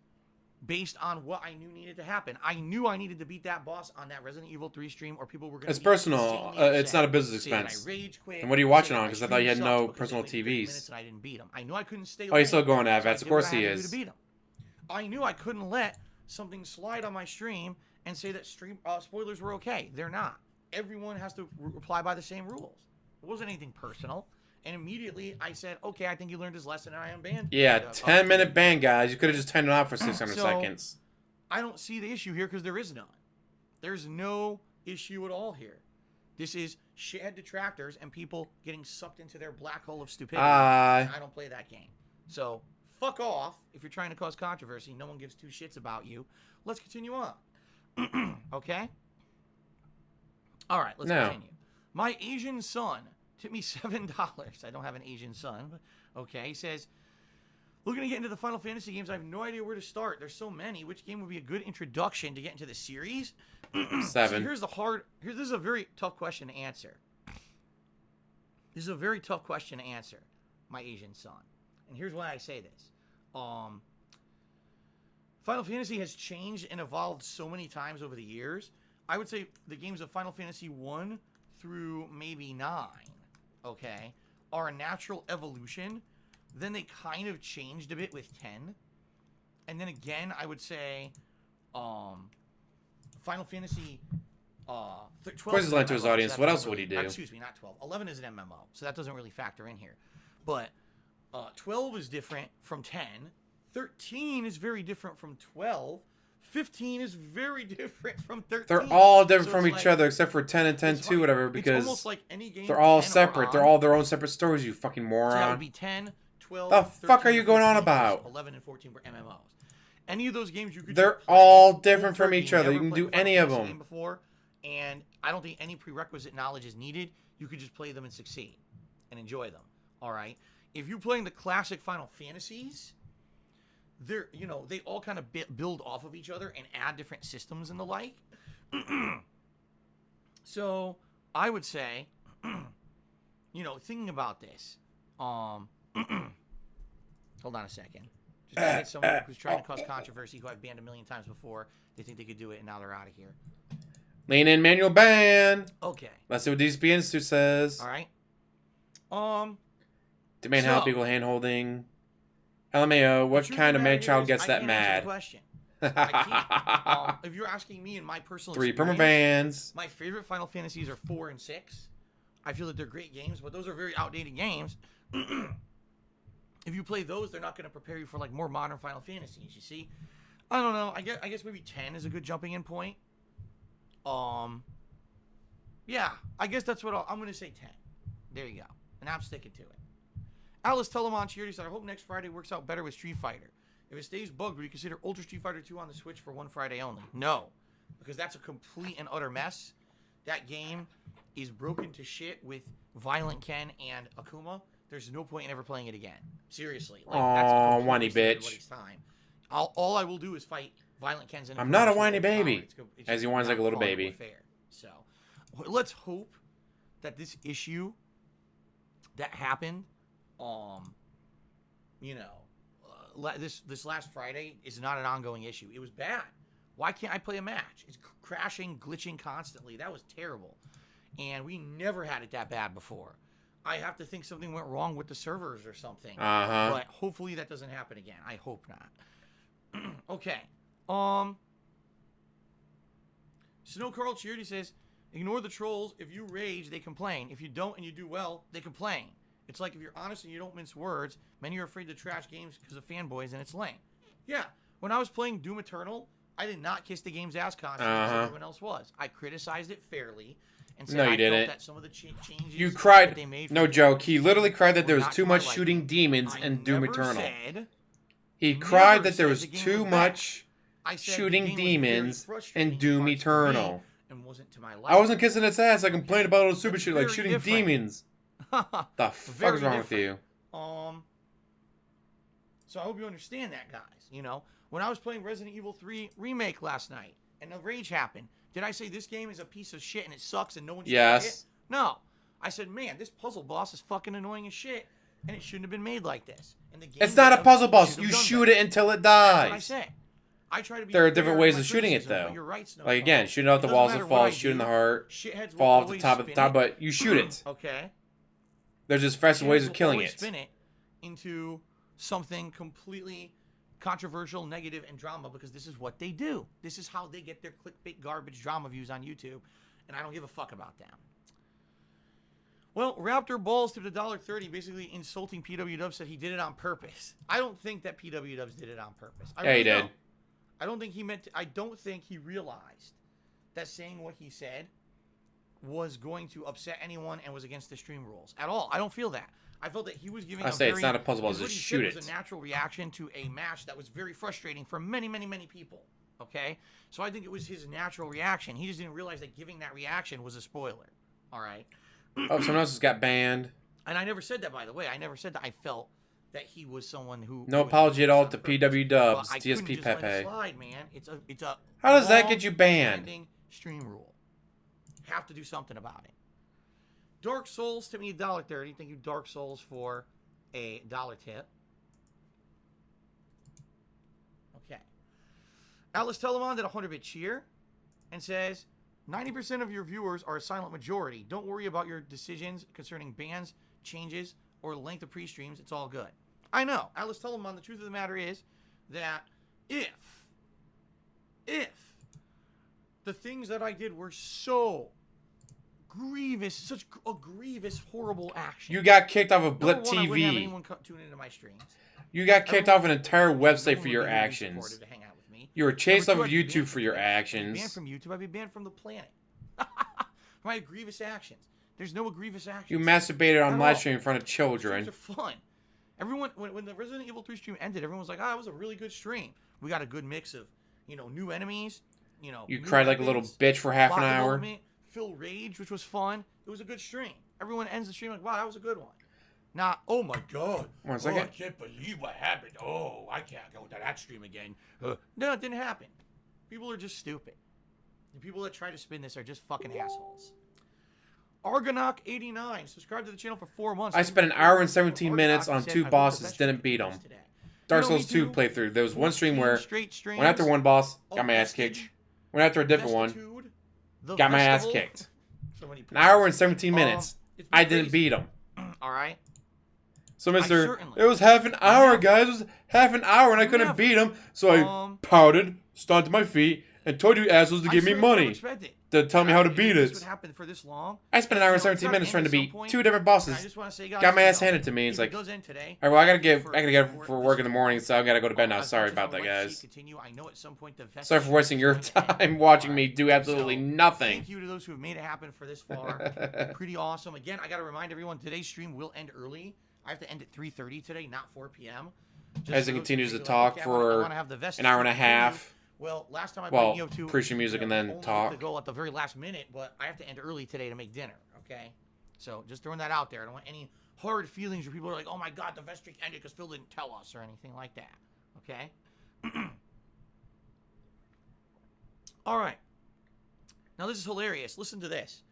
based on what I knew needed to happen. I knew I needed to beat that boss on that Resident Evil 3 stream or people were going to It's personal. It's not a business expense. And what are you watching on? Because I thought you had no personal TVs. And I didn't beat him. I knew I couldn't stay Oh, he's still going to so I Avets. Of did course what I he had to do is. to beat him. I knew I couldn't let something slide on my stream and say that stream spoilers were okay. They're not. Everyone has to reply by the same rules. It wasn't anything personal. And immediately I said, okay, I think you learned his lesson and I unbanned. Yeah, 10-minute ban, guys. You could have just turned it off for 600 So, seconds. I don't see the issue here because there is none. There's no issue at all here. This is shithead detractors and people getting sucked into their black hole of stupidity. I don't play that game. So fuck off if you're trying to cause controversy. No one gives two shits about you. Let's continue on. Okay? All right, let's continue. My Asian son tipped me $7. I don't have an Asian son, but okay. He says, looking to get into the Final Fantasy games, I have no idea where to start. There's so many. Which game would be a good introduction to get into the series? 7. So this is a very tough question to answer. This is a very tough question to answer, my Asian son. And here's why I say this. Final Fantasy has changed and evolved so many times over the years. I would say the games of Final Fantasy 1 through maybe 9, okay, are a natural evolution. Then they kind of changed a bit with 10. And then again, I would say Final Fantasy 12. Of course, he's lying to his MMO, audience. so What that else doesn't would he really- do? Excuse me, not 12. 11 is an MMO, so that doesn't really factor in here. But 12 is different from 10. 13 is very different from 12. 15 is very different from 13. They're all different So from it's each like- other except for 10 and 10 it's too, whatever, It's because almost like any game they're all 10 or separate. They're on. all their own separate stories, you fucking So that would moron. be 10, 12, The fuck 13, are you going on 15, about? 11 and 14 were MMOs. Any of those games you could They're just play all cold different from turkey. each other. You Never can played do a Final any of Fantasy them. game before, and I don't think any prerequisite knowledge is needed. You could just play them and succeed and enjoy them. All right. If you're playing the classic Final Fantasies, they're, you know, they all kind of build off of each other and add different systems and the like. So I would say, you know, thinking about this, hold on a second. Just gotta hit someone who's trying to cause controversy, who I've banned a million times before. They think they could do it, and now they're out of here. Lean in, manual ban. Okay. Let's see what DSP Institute says. All right. Demand So- help, equal hand holding. LMAO, what The truth kind the of matter man child is, gets I that can't answer the mad? question. I can't. If you're asking me in my personal 3 experience, permabans. my favorite Final Fantasies are 4 and 6. I feel that they're great games, but those are very outdated games. If you play those, they're not going to prepare you for like more modern Final Fantasies. You see, I don't know. I guess maybe 10 is a good jumping in point. Yeah, I guess that's what I'm going to say. 10. There you go, and I'm sticking to it. Alice Telemon Charity said, "I hope next Friday works out better with Street Fighter. If it stays bugged, would you consider Ultra Street Fighter 2 on the Switch for one Friday only?" No, because that's a complete and utter mess. That game is broken to shit with Violent Ken and Akuma. There's no point in ever playing it again. Seriously. Like, that's a Aw, complete whiny waste of bitch. everybody's time. All I will do is fight Violent Ken's and I'm not a Akuma's whiny all the time. baby. It's As just he whines like not a little fun or baby. fair. So, let's hope that this issue that happened, you know, this last Friday is not an ongoing issue. It was bad. Why can't I play a match? It's crashing, glitching constantly. That was terrible. And we never had it that bad before. I have to think something went wrong with the servers or something. Uh-huh. But hopefully that doesn't happen again. I hope not. Okay. Snow Carl Charity says, "Ignore the trolls. If you rage, they complain. If you don't and you do well, they complain. It's like if you're honest and you don't mince words, many are afraid to trash games because of fanboys, and it's lame." Yeah, when I was playing Doom Eternal, I did not kiss the game's ass constantly as everyone else was. I criticized it fairly and said No, you I didn't. felt that some of the changes You that cried. they made No for the joke. game He literally cried that were there was not too to my much liking. shooting demons I in Doom never Eternal. said- He never cried that there said was the game too was bad. much I said the shooting game was very demons frustrating in Doom parts for me Eternal. and wasn't to my I liking. wasn't kissing its ass. I complained about all the stupid That's shit like very shooting different. demons. The fuck is wrong with you? So I hope you understand that, guys. You know, when I was playing Resident Evil 3 Remake last night and the rage happened, did I say this game is a piece of shit and it sucks and no one should play it? Yes. No. I said, man, this puzzle boss is fucking annoying as shit and it shouldn't have been made like this. And the game It's not a dev puzzle boss. should have You done shoot better. it until it That's what I dies. say. I try to be There are fair different in ways my of shooting it, criticism, though. but you're right, Snow Like, Cone. again, shooting off the It doesn't walls matter of what I falls, shooting do, the heart, shitheads will fall off the always top of the spin top, it. but you shoot it. Okay. There's just faster ways of Will killing always it. Spin it into something completely controversial, negative, and drama because this is what they do. This is how they get their clickbait garbage drama views on YouTube, and I don't give a fuck about them. Well, Raptor Balls tipped $1.30, basically insulting PW Dubs, said he did it on purpose. I don't think that PW Dubs did it on purpose. I Yeah, he really did. don't. I don't think he meant to, I don't think he realized that saying what he said was going to upset anyone and was against the stream rules at all. I don't feel that. I felt that he was giving I a say it's very, not a puzzle ball, because what just he shoot said was it. a natural reaction to a match that was very frustrating for many, many, many people. Okay? So I think it was his natural reaction. He just didn't realize that giving that reaction was a spoiler. All right? Oh, someone else just got banned. And I never said that, by the way. I never said that I felt that he was someone who... No who was apology at doing all this to on purpose. PW Dubs, But I couldn't DSP just let it Pepe. slide, man. It's a How does that get you banned? long-standing stream rule. Have to do something about it. Dark Souls to me $1.30. Thank you, Dark Souls, for a $1 tip. Okay. Atlas Telemon did a 100-bit cheer and says, 90% of your viewers are a silent majority. Don't worry about your decisions concerning bans, changes, or length of pre-streams. It's all good. I know. Atlas Telemon, the truth of the matter is that if the things that I did were so grievous, such a grievous, horrible action. You got kicked off of Blip Number one, I wouldn't have TV. anyone tune into my streams. You got kicked off an entire website for your No one would be actions. supportive to hang out with me. You were chased off Number of two, I'd be YouTube banned for from your Twitch. I'd be actions. banned from YouTube. I'd be banned from the planet. For my grievous actions. There's no grievous actions. You masturbated on At live all. stream in front of children. Streams are fun. Everyone, when the Resident Evil 3 stream ended, everyone was like, "Ah, it was a really good stream. We got a good mix of, new enemies. You new cried like a little weapons, bitch for half an plot hour. development, Phil Rage, which was fun. It was a good stream. Everyone ends the stream like, wow, that was a good one. Not, oh my god. 1 second. Oh, I can't believe what happened. Oh, I can't go to that stream again. No, it didn't happen. People are just stupid. The people that try to spin this are just fucking assholes. Argonaut89, subscribe to the channel for 4 months. I spent an hour and 17 Argonaut minutes on said, 2 "I hope the bosses, best didn't stream beat them. today." Dark You know, me Souls 2 too. playthrough. There was one stream where 14 straight streams went after one boss, got of my ass Vestige, kicked. Went after a different one, Vestitude, the got my ass Festival. kicked. So many An hour and 17 Um, minutes. it's I been didn't crazy. beat him. All right. So, mister, certainly- it was half an hour, Never- guys. It was half an hour, and I couldn't Never. beat him. So I pouted, stomped to my feet, and told you assholes to give me money to tell me how to beat This it. would happen for this long. I spent an hour and You know, 17 it's minutes gotta trying to end at beat some point. 2 different bosses. I just want to say, guys, Got my ass you know, handed to me. It's if like, it does end today, all right, well, I gotta get for for work in the morning, so I gotta go to bed now. as Sorry much as I about would that, like to see guys. it continue, I know at some point the Sorry Vestige for wasting your is going to end. time watching me Alright. do absolutely So, nothing. Thank you to those who have made it happen for this far. Pretty awesome. Again, I got to remind everyone, today's stream will end early. I have to end at 3:30 today, not 4 p.m. Just As so it those continues who to are talk okay, I for wanna have the Vestige an hour and a continue. half. Well, last time I Well, played Nioh 2, pre-stream music and then only talk. to go at the very last minute, but I have to end early today to make dinner. Okay, so just throwing that out there. I don't want any hard feelings where people are like, "Oh my God, the Vestige ended because Phil didn't tell us" or anything like that. Okay. All right. Now this is hilarious. Listen to this.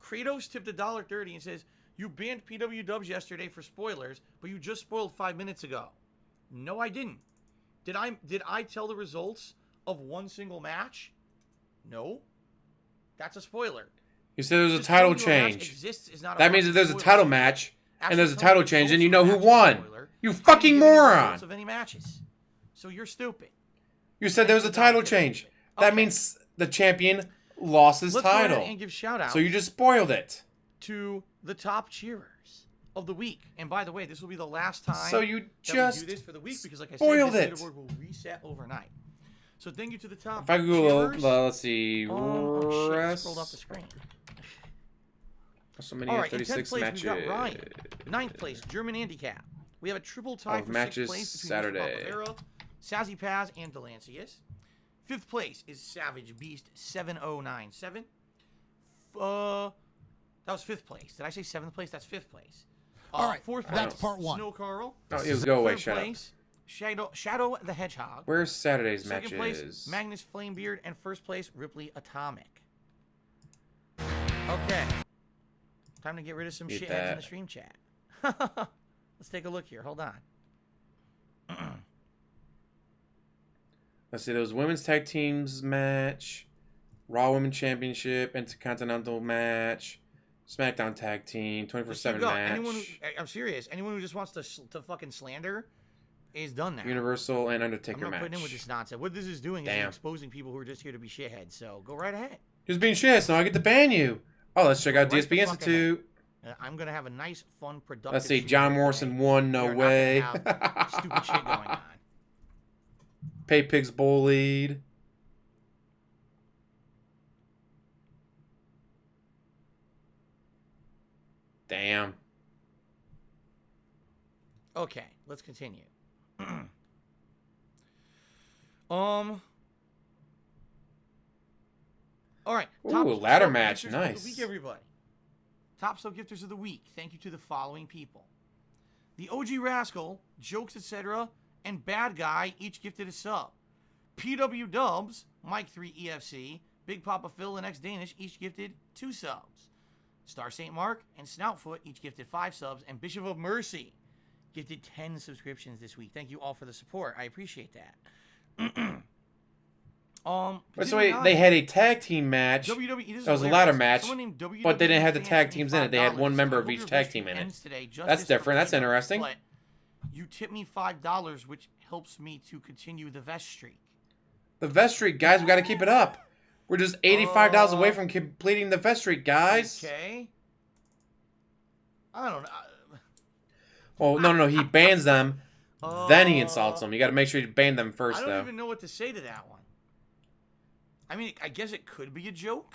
Kratos tipped $1.30 and says, "You banned PW Dubs yesterday for spoilers, but you just spoiled 5 minutes ago." No, I didn't. Did I tell the results of one single match? No. That's a spoiler. You said there was a Just title telling you a match change. exists is not a That means that fucking there's a spoiler. title match and there's a Actually, title telling change, the and you results know of who a match is a won. spoiler. You I didn't fucking give you the moron. results of any matches. So you're stupid. You said there was a title change. That Okay. means the champion lost his Let's go ahead title. and give shout out So you just spoiled it. to the top cheerers of the week. And by the way, this will be the last time So you that just we do this for the week because, like I said, spoiled this it. leaderboard will reset overnight. So thank you to the top If I Google, cheerers. let's see, Oh shit, I rest. scrolled off the screen. So many All right, in 10th 36 place, matches. we've got Ryan. 9th place, German Handicap. We have a triple tie Of for matches 6th place between Saturday. Mr. Sazzy Paz, and Delancius. 5th place is Savage Beast 7097. That was 5th place. Did I say 7th place? That's 5th place. All right, 4th place, that's part one. Snow Carl. Oh, it was go away, 3rd shut up. place, Shadow the Hedgehog. Where's Saturday's 2nd place, matches? Magnus Flamebeard, and 1st place, Ripley Atomic. Okay. Time to get rid of some Beat shitheads in that. the stream chat. Let's take a look here. Hold on. Let's see, there was women's tag teams match, Raw Women's Championship, Intercontinental match, SmackDown tag team, 24/7 Go. match, Anyone who, I'm serious. Anyone who just wants to fucking slander is done now. Universal and I'm Undertaker not match. putting in with this nonsense. What this is doing is Damn. exposing people who are just here to be shitheads. So go right ahead. He was being shit, so I get to ban you. Oh, let's check out Right DSP the fuck Institute. I'm gonna have a nice, fun, productive. Let's see, stream John today. Morrison won, We no are not way. gonna have stupid shit going on. Pay Pigs bullied. Damn. Okay, let's continue. All right. Ooh, ladder sub match, gifters of the nice. week, everybody. Top sub gifters of the week. Thank you to the following people: the OG Rascal, Jokes Etc., and Bad Guy each gifted a sub. PW Dubs, Mike 3 EFC, Big Papa Phil, and X Danish each gifted 2 subs. Star St. Mark and Snoutfoot each gifted 5 subs, and Bishop of Mercy gifted 10 subscriptions this week. Thank you all for the support. I appreciate that. But so wait, they had a tag team match. WWE, this is That was a hilarious. ladder match, Someone named WWE but they didn't have the fans tag sent me teams in it. They had $5. one member I of hope each your tag wish team in it. ends today. That's Justice for different. That's Brio. interesting. But you tip me $5, which helps me to continue the vest streak. The vest streak, guys, we got to keep it up. We're just $85 away from completing the vest streak, guys. Okay. I don't know. Well, no, he bans them, then he insults them. You got to make sure you ban them first, I don't though. even know what to say to that one. I mean, I guess it could be a joke.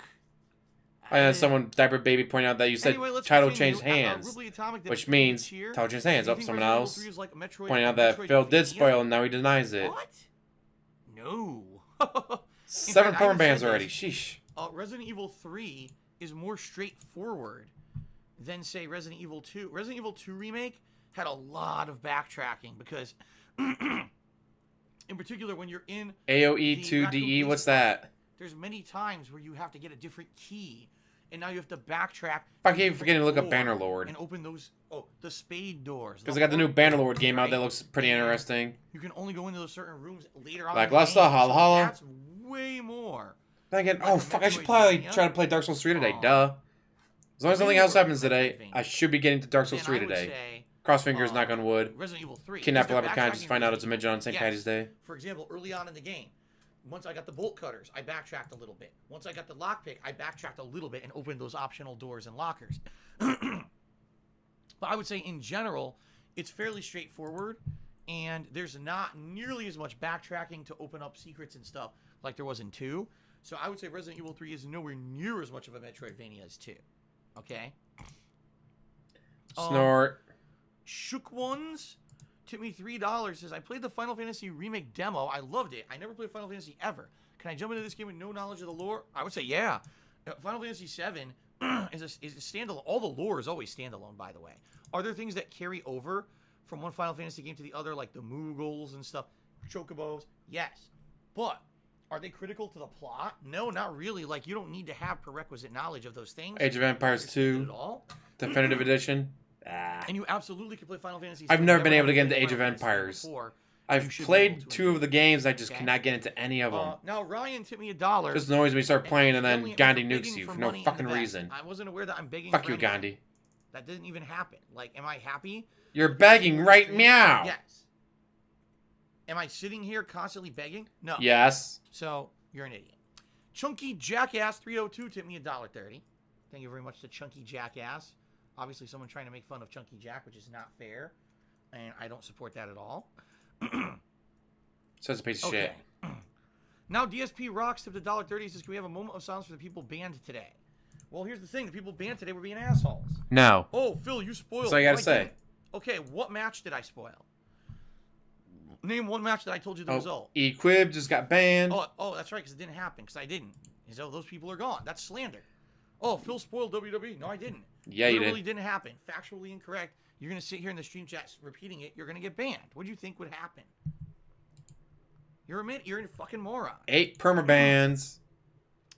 And then someone, Diaper Baby, pointed out that you said Anyway, let's title continue. changed hands, Ridley Atomic did which a means cheer. title changed Do you hands. Oh, think someone Resident Evil else 3 is like a Metroid, pointing out that Phil did spoil and now he denies it. What? No. 7 fact, I even perma bans said already. this. Sheesh. Resident Evil 3 is more straightforward than, say, Resident Evil 2. Resident Evil 2 Remake had a lot of backtracking because, in particular, when you're in AOE the 2 Raccoon DE, Police what's Department, that? there's many times where you have to get a different key, and now you have to backtrack. I keep forgetting to look up door Bannerlord. and open those. Oh, the spade doors. Because I got the new Bannerlord game out right? that looks pretty And interesting. You can only go into those certain rooms later on. Like, in the let's game, holla, so holla. That's way more. Then again, Like oh a fuck, I should Metroidvania. probably try to play Dark Souls 3 today, duh. As long as nothing else happens today, I should be getting to Dark Souls 3 today. Cross fingers, knock on wood. Resident Evil 3. Kidnap a There's no leprechaun, just backtracking find out in it's a Resident midget on St. Evil. Patty's Day. For example, early on in the game, once I got the bolt cutters, I backtracked a little bit. Once I got the lockpick, I backtracked a little bit and opened those optional doors and lockers. But I would say in general, it's fairly straightforward, and there's not nearly as much backtracking to open up secrets and stuff like there was in 2. So I would say Resident Evil 3 is nowhere near as much of a Metroidvania as 2. Okay? Snort. Shook Ones tipped me $3. Says, I played the Final Fantasy Remake demo. I loved it. I never played Final Fantasy ever. Can I jump into this game with no knowledge of the lore? I would say yeah. Final Fantasy 7 is a standalone. All the lore is always standalone, by the way. Are there things that carry over from one Final Fantasy game to the other, like the Moogles and stuff? Chocobos? Yes. But are they critical to the plot? No, not really. Like, you don't need to have prerequisite knowledge of those things. Age of Empires 2 at all. Definitive Edition. And you absolutely can play Final Fantasy. I've never been able to get into played Age of Final Fantasy Empires. before, I've you should be played able to 2 of the games, I just Okay. cannot get into any of them. Now Ryan tipped me $1. Just annoys me start playing and then Only Gandhi for nukes begging you for for no money in fucking the vest. reason. I wasn't aware that I'm begging. Fuck for you, anything. Gandhi. That didn't even happen. Like, am I happy? You're begging right meow. Yes. Am I sitting here constantly begging? No. Yes. So you're an idiot. Chunky Jackass 302 tipped me $1.30. Thank you very much to Chunky Jackass. Obviously, someone trying to make fun of Chunky Jack, which is not fair, and I don't support that at all. Says a piece of shit. Now DSP Rocks tipped $1.30. Says, can we have a moment of silence for the people banned today? Well, here's the thing: the people banned today were being assholes. No. Oh, Phil, you spoiled. That's all you gotta my say. game. Okay, what match did I spoil? Name one match that I told you the result. Equib just got banned. Oh, that's right, because it didn't happen, because I didn't. So those people are gone. That's slander. Oh, Phil spoiled WWE. No, I didn't. Yeah, you did. Literally didn't happen. Factually incorrect. You're going to sit here in the stream chat repeating it. You're going to get banned. What do you think would happen? You're a fucking moron. 8 permabans.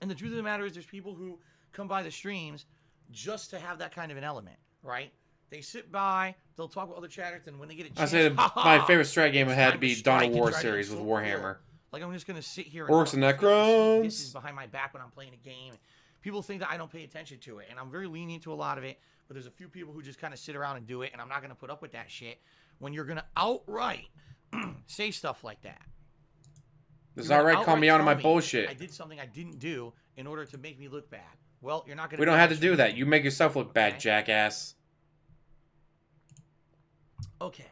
And the truth of the matter is there's people who come by the streams just to have that kind of an element, right? They sit by, they'll talk with other chatters, and when they get a I chance, say my favorite strat game it's had to time be strike Dawn of and War try to series with insult Warhammer. Phil. Like, I'm just going to sit here Orcs and talk Necrons. This is behind my back when I'm playing a game. People think that I don't pay attention to it, and I'm very lenient to a lot of it, but there's a few people who just kind of sit around and do it, and I'm not going to put up with that shit when you're going to outright say stuff like that. This is You're gonna alright, call me out on my tell me bullshit. I did something I didn't do in order to make me look bad. Well, you're not going to. We don't have to do that. You make yourself look bad, jackass. Okay.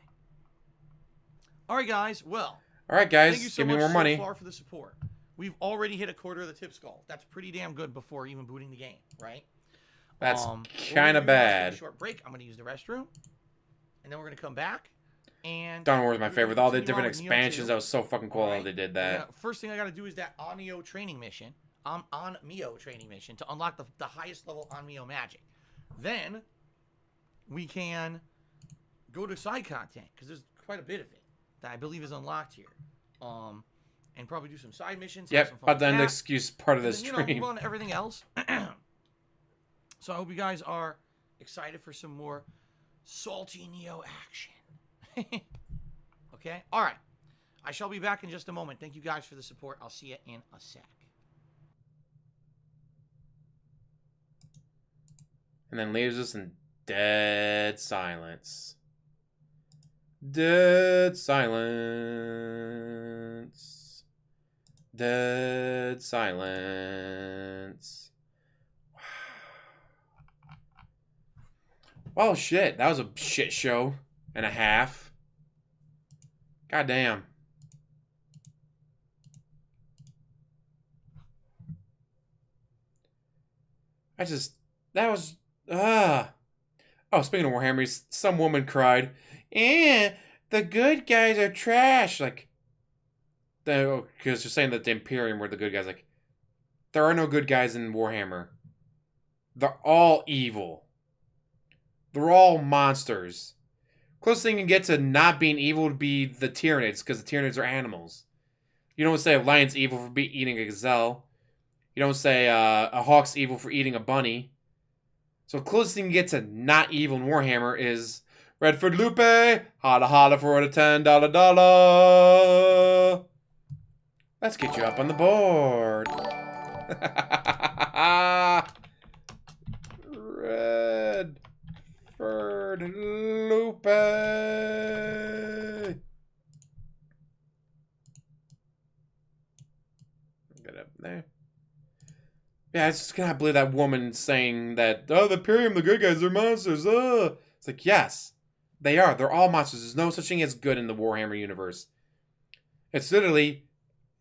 All right, guys. Well. Alright, Thank you guys. so Give me much more money. so far for the support. We've already hit a quarter of the tip skull. That's pretty damn good before even booting the game, right? That's What kind we're of gonna do now is take bad. a short break. I'm going to use the restroom, and then we're going to come back. And Dawn of War is my we're gonna favorite. With all the continue different on with Nioh expansions, 2. that was so fucking cool how they did that. First thing I got to do is that Nioh training mission. On Nioh training mission to unlock the highest level Nioh magic. Then we can go to side content because there's quite a bit of it that I believe is unlocked here. And probably do some side missions. Yep, some fun about the with end that. excuse part of And this then, move stream. on to everything else. So I hope you guys are excited for some more salty Nioh action. Okay? All right. I shall be back in just a moment. Thank you guys for the support. I'll see you in a sec. And then leaves us in dead silence. Dead silence. Dead silence. Oh shit, that was a shit show and a half. God damn. That was, oh, speaking of Warhammer, some woman cried, the good guys are trash. Like, because you're saying that the Imperium were the good guys. Like, there are no good guys in Warhammer. They're all evil. They're all monsters. Closest thing you can get to not being evil would be the Tyranids, because the Tyranids are animals. You don't say a lion's evil for eating a gazelle. You don't say a hawk's evil for eating a bunny. So the closest thing you get to not evil in Warhammer is Redford Lupe, holla holla for the $10. Let's get you up on the board. Redford Lupe. Get up there. Yeah, I just cannot believe that woman saying that, oh, the Imperium, the good guys, they're monsters. It's like, yes, they are. They're all monsters. There's no such thing as good in the Warhammer universe. It's literally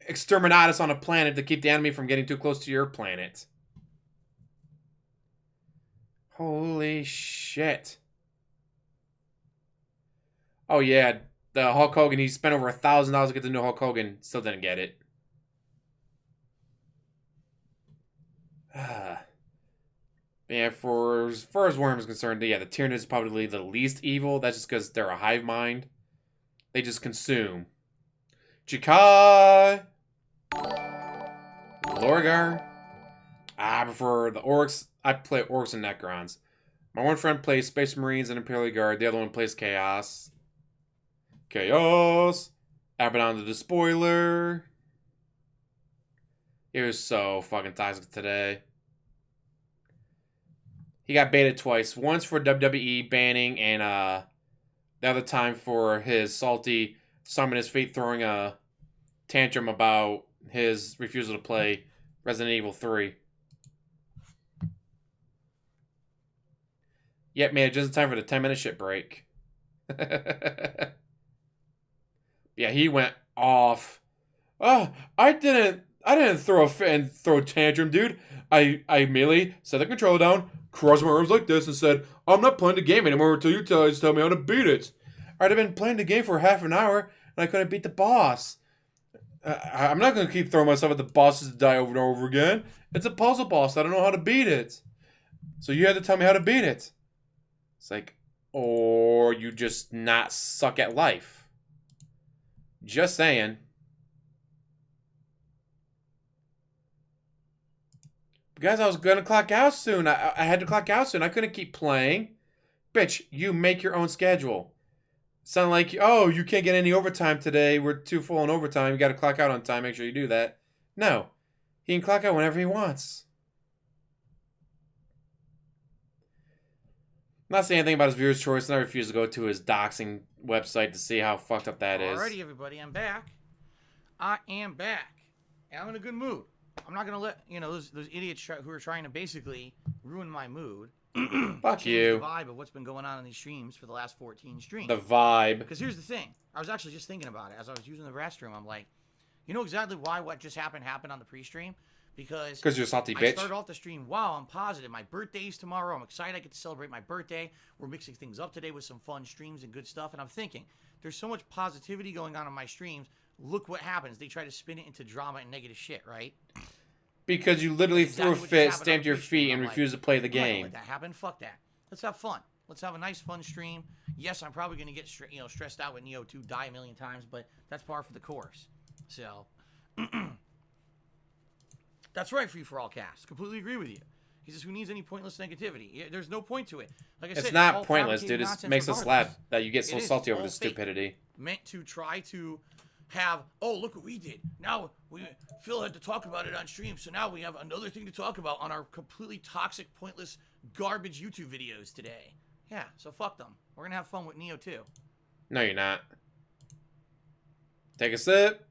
exterminatus on a planet to keep the enemy from getting too close to your planet. Holy shit. Oh, yeah, the Hulk Hogan, he spent over $1,000 to get the new Hulk Hogan. Still didn't get it. Yeah, as far as Warhammer is concerned, yeah, the Tyranid is probably the least evil. That's just because they're a hive mind. They just consume. Jikai! Lorgar. I prefer the Orcs. I play Orcs and Necrons. My one friend plays Space Marines and Imperial Guard. The other one plays Chaos. Chaos! Abaddon the Despoiler. It was so fucking toxic today. He got baited twice. Once for WWE banning, and the other time for his salty summon his feet throwing a tantrum about his refusal to play Resident Evil 3. Yet made it just in time for the 10-minute shit break. Yeah, he went off. Oh, I didn't throw a fit and throw a tantrum, dude. I immediately set the controller down, crossed my arms like this, and said, I'm not playing the game anymore until you guys tell me how to beat it. I'd have been playing the game for half an hour, and I couldn't beat the boss. I'm not going to keep throwing myself at the bosses to die over and over again. It's a puzzle boss. I don't know how to beat it. So you had to tell me how to beat it. It's like, or you just not suck at life. Just saying. Guys, I was going to clock out soon. I had to clock out soon. I couldn't keep playing. Bitch, you make your own schedule. Sound like, oh, you can't get any overtime today. We're too full on overtime. You got to clock out on time. Make sure you do that. No. He can clock out whenever he wants. I'm not saying anything about his viewer's choice, and I refuse to go to his doxing website to see how fucked up that is. Alrighty, everybody, I'm back. I am back. And I'm in a good mood. I'm not going to let, those idiots who are trying to basically ruin my mood. Fuck you. The vibe of what's been going on in these streams for the last 14 streams. The vibe. Because here's the thing. I was actually just thinking about it as I was using the restroom. I'm like, you know exactly why what just happened on the pre-stream? Because you're a salty bitch. I started off the stream, wow, I'm positive. My birthday's tomorrow. I'm excited I get to celebrate my birthday. We're mixing things up today with some fun streams and good stuff. And I'm thinking, there's so much positivity going on in my streams. Look what happens. They try to spin it into drama and negative shit, right? Because you literally threw a fit, stamped your feet, and refused to play the game. Let that happen. Fuck that. Let's have fun. Let's have a nice, fun stream. Yes, I'm probably going to get stressed out with Nioh 2, die a million times, but that's par for the course. So, that's right, Free For All Cast. Completely agree with you. He says, who needs any pointless negativity? There's no point to it. Like I said, it's not pointless, dude. It makes us laugh that you get so salty over this stupidity. Meant to try to have, oh, look what we did. Now, Phil had to talk about it on stream, so now we have another thing to talk about on our completely toxic, pointless, garbage YouTube videos today. Yeah, so fuck them. We're gonna have fun with Nioh too. No, you're not. Take a sip.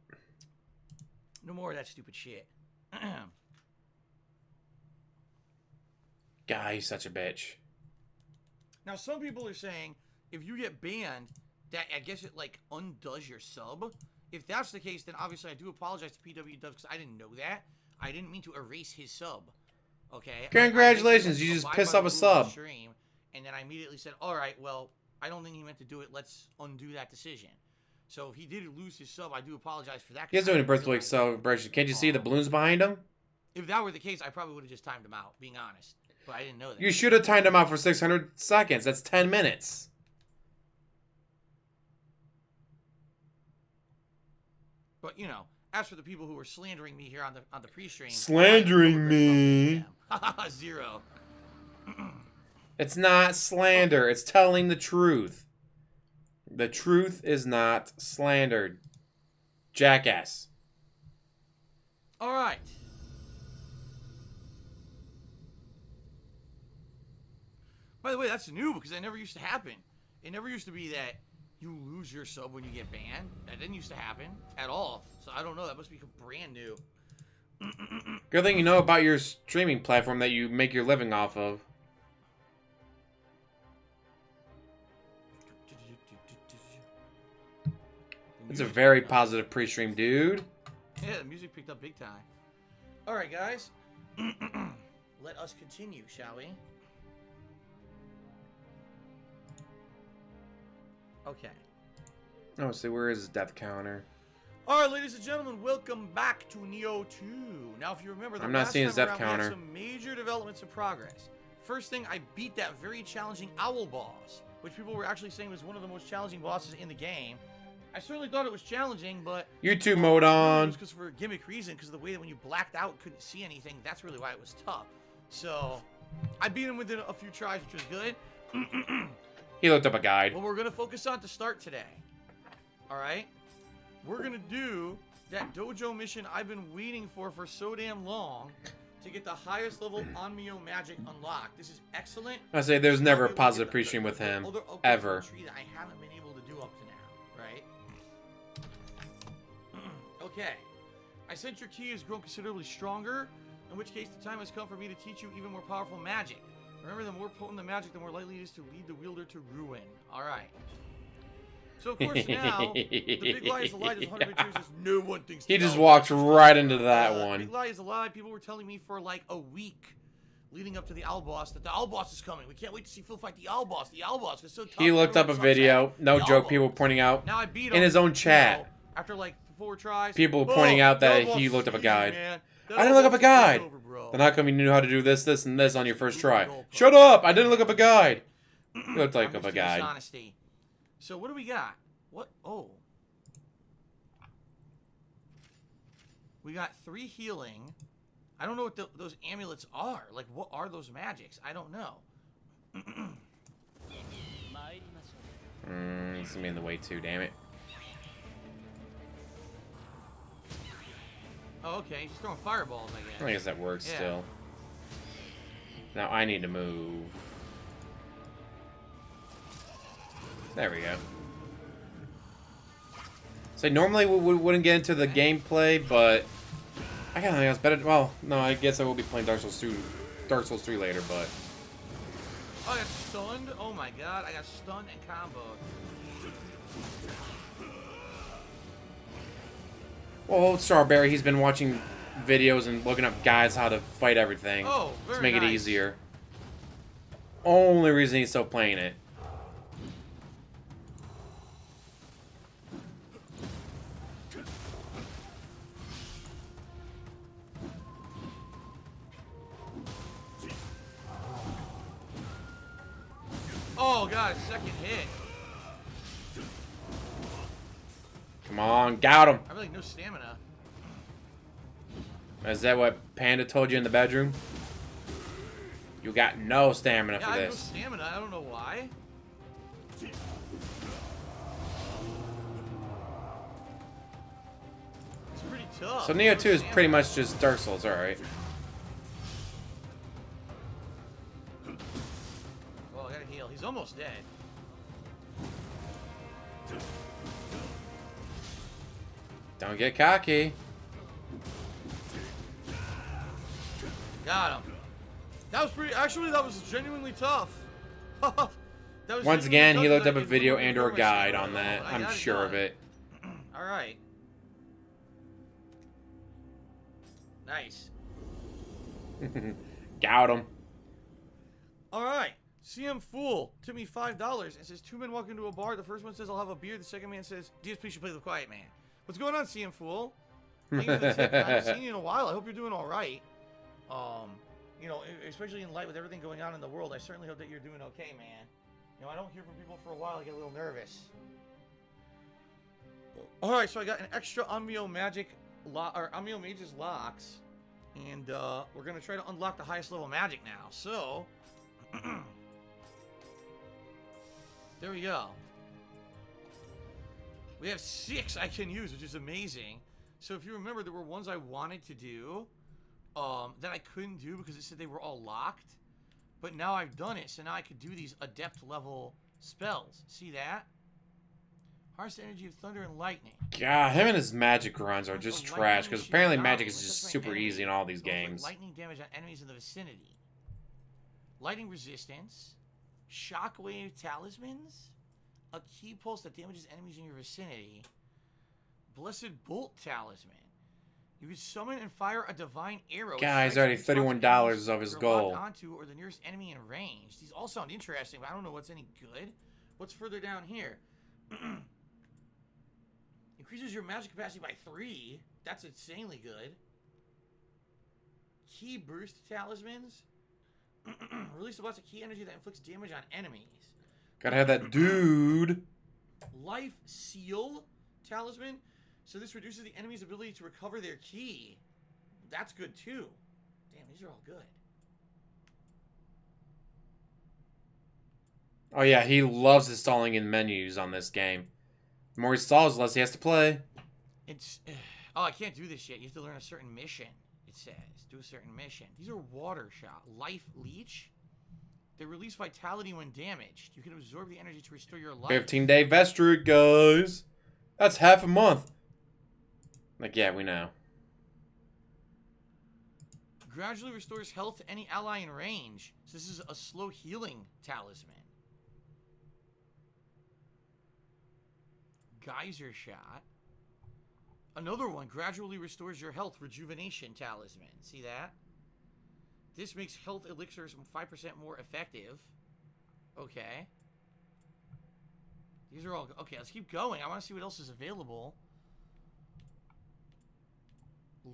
No more of that stupid shit. God, he's such a bitch. Now, some people are saying if you get banned, that I guess it like undoes your sub. If that's the case, then obviously I do apologize to PW Dubs because I didn't know that. I didn't mean to erase his sub. Okay. Congratulations, you just pissed off a sub. Stream, and then I immediately said, "All right, well, I don't think he meant to do it. Let's undo that decision." So if he did lose his sub, I do apologize for that. He's doing a birthday celebration. Can't you see the balloons behind him? If that were the case, I probably would have just timed him out. Being honest, but I didn't know that. You should have timed him out for 600 seconds. That's 10 minutes. But you know, as for the people who were slandering me here on the pre-stream, Slandering me. 0. It's not slander. It's telling the truth. The truth is not slandered. Jackass. All right. By the way, that's new because that never used to happen. It never used to be that you lose your sub when you get banned. That didn't used to happen at all. So I don't know. That must be brand new. Good thing you know about your streaming platform that you make your living off of. It's a very positive pre-stream, dude. Yeah, the music picked up big time. All right, guys. Let us continue, shall we? Okay. Oh, see, where is his death counter? All right, ladies and gentlemen, welcome back to Nioh 2. Now, if you remember, I'm not seeing his death we counter. had some major developments of progress. First thing, I beat that very challenging owl boss, which people were actually saying was one of the most challenging bosses in the game. I certainly thought it was challenging, but YouTube mode on. Because for a gimmick reason, because of the way that when you blacked out, couldn't see anything. That's really why it was tough. So, I beat him within a few tries, which was good. He looked up a guide. What we're gonna focus on to start today. All right, we're gonna do that dojo mission I've been waiting for so damn long to get the highest level Onmyo magic unlocked. This is excellent. I say there's never a positive pre-stream with him, ever. That I haven't been able to do up to now, right? Okay, I sense your ki has grown considerably stronger, in which case the time has come for me to teach you even more powerful magic. Remember, the more potent the magic, the more likely it is to lead the wielder to ruin. Alright. So, of course, now, the big lie is a lie. There's 100 pictures. No one thinks he just walked right into that one. Big lie is a lie. People were telling me for like a week leading up to the owl boss that the owl boss is coming. We can't wait to see Phil fight the owl boss. The owl boss is so tough. He looked up a video. No joke. People pointing out now I beat him, in his own chat. You know, after like 4 tries. People pointing out that he looked up a guide. I didn't look up a guide. Then how come you knew how to do this, this, and this on your first try? Shut up! I didn't look up a guide. You looked like up a guide. Honesty. So what do we got? What? Oh. We got 3 healing. I don't know what those amulets are. Like, what are those magics? I don't know. He's gonna be in the way too, damn it. Oh, okay. He's throwing fireballs, I guess. I guess that works still. Now I need to move. There we go. So normally we wouldn't get into the gameplay, but I kind of think it's better. Well, no, I guess I will be playing Dark Souls 3 later, but. Oh, I got stunned? Oh my god, I got stunned and comboed. Well, Strawberry, he's been watching videos and looking up guides how to fight everything to make it easier. Only reason he's still playing it. Oh god, second hit. Come on, got him. I have like no stamina. Is that what Panda told you in the bedroom? You got no stamina for I have no this. stamina. I don't know why. tough. So Nioh 2 is pretty much just Dark Souls, alright. Oh, I gotta heal. He's almost dead. Don't get cocky. Got him. That was pretty. Actually, that was genuinely tough. That was Once genuinely again, tough he 'cause looked I up a didn't video really and or prepare guide myself on at all, that. but I I'm got it sure of done. it. Alright. Nice. Got him. Alright. CM Fool took me $5 and says, 2 men walk into a bar. The first one says, I'll have a beer. The second man says, DSP should play the quiet man. What's going on, CM Fool? Thank you for the tip. I haven't seen you in a while. I hope you're doing alright. You know, especially in light with everything going on in the world, I certainly hope that you're doing okay, man. You know, I don't hear from people for a while. I get a little nervous. Alright, so I got an extra Amio Magic or Amio Mage's locks. And we're gonna try to unlock the highest level magic now. So there we go. We have 6 I can use, which is amazing. So if you remember, there were ones I wanted to do that I couldn't do because it said they were all locked. But now I've done it, so now I could do these adept level spells. See that? Harness the energy of thunder and lightning. God, him and his magic runs are just trash, because apparently magic is just super easy in all these games. Lightning damage on enemies in the vicinity. Lightning resistance. Shockwave talismans. A key pulse that damages enemies in your vicinity. Blessed bolt talisman. You can summon and fire a divine arrow. Guys, already $31 of his goal. Onto or the nearest enemy in range. These all sound interesting, but I don't know what's any good. What's further down here? Increases your magic capacity by 3. That's insanely good. Key burst talismans. Release lots of key energy that inflicts damage on enemies. Gotta have that dude. Life seal talisman. So this reduces the enemy's ability to recover their key. That's good too. Damn, these are all good. Oh yeah, he loves installing in menus on this game. The more he installs, the less he has to play. It's oh, I can't do this yet. You have to learn a certain mission. It says do a certain mission. These are water shot, life leech. They release vitality when damaged. You can absorb the energy to restore your life. 15-day vest streak, guys. That's half a month. Like, yeah, we know. Gradually restores health to any ally in range. So this is a slow healing talisman. Geyser shot. Another one gradually restores your health. Rejuvenation talisman. See that? This makes health elixirs 5% more effective. Okay. These are all... Okay, let's keep going. I want to see what else is available.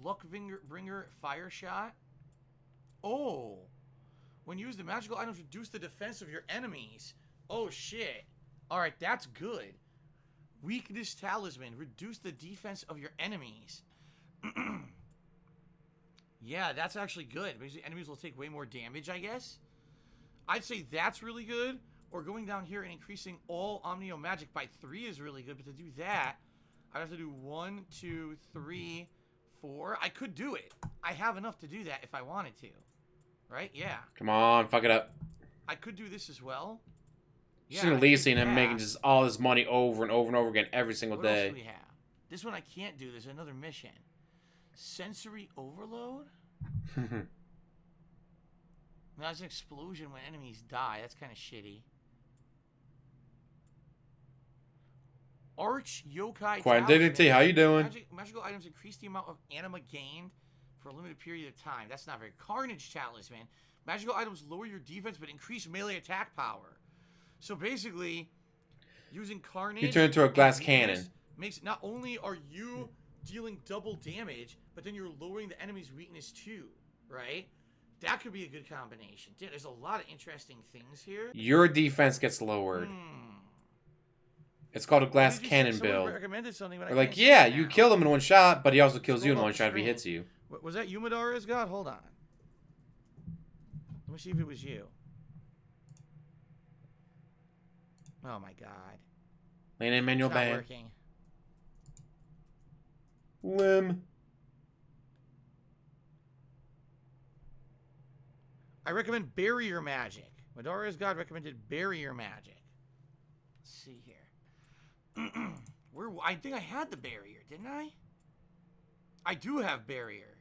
Luck Bringer Fire Shot. Oh. When used, the magical items reduce the defense of your enemies. Oh, shit. Alright, that's good. Weakness Talisman. Reduce the defense of your enemies. Yeah, that's actually good. Because the enemies will take way more damage, I guess. I'd say that's really good. Or going down here and increasing all Omnio Magic by 3 is really good. But to do that, I'd have to do 1, 2, 3, 4. I could do it. I have enough to do that if I wanted to. Right? Yeah. Come on, fuck it up. I could do this as well. Just releasing him, making just all this money over and over and over again every single what day. Else do we have? This one I can't do. There's another mission. Sensory overload? That's an explosion when enemies die. That's kind of shitty. Arch Yokai Quiet Dignity, how you doing? Magical items increase the amount of anima gained for a limited period of time. That's not very... Carnage Talisman. Magical items lower your defense but increase melee attack power. So basically, using Carnage... You turn into a glass cannon. Makes... Not only are you dealing double damage, but then you're lowering the enemy's weakness too, right? That could be a good combination. Dude, there's a lot of interesting things here. Your defense gets lowered. It's called a glass cannon build. Recommended something, but They're like, yeah, you kill him in one shot, but he also kills you in one shot if he hits you. Was that Yumadara's god? Hold on. Let me see if it was you. Oh my god. Lane and manual It's not ban. working. Limb. I recommend barrier magic. Madara's God recommended barrier magic. Let's see here. I think I had the barrier, didn't I? I do have barrier.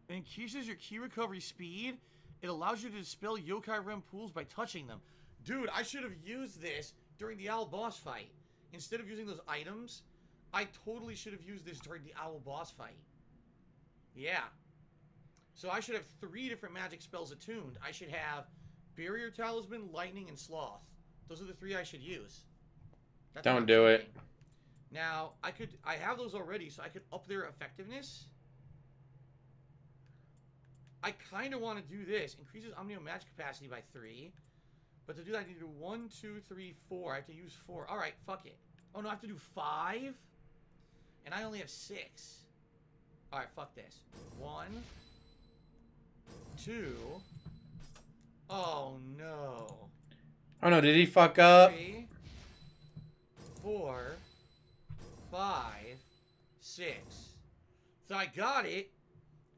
It increases your key recovery speed. It allows you to dispel yokai realm pools by touching them. Dude, I should have used this during the owl boss fight. Instead of using those items, I totally should have used this during the owl boss fight. Yeah. So I should have 3 different magic spells attuned. I should have Barrier Talisman, Lightning, and Sloth. Those are the 3 I should use. That's Don't do it. Now, I have those already, so I could up their effectiveness. I kind of want to do this. Increases Omnio magic capacity by 3. But to do that, I need to do 1, 2, 3, 4. I have to use 4. Alright, fuck it. Oh, no, I have to do 5? And I only have 6. Alright, fuck this. 1, 2. Oh, no. Oh, no, did he fuck up? 3, 4, 5, 6. So I got it,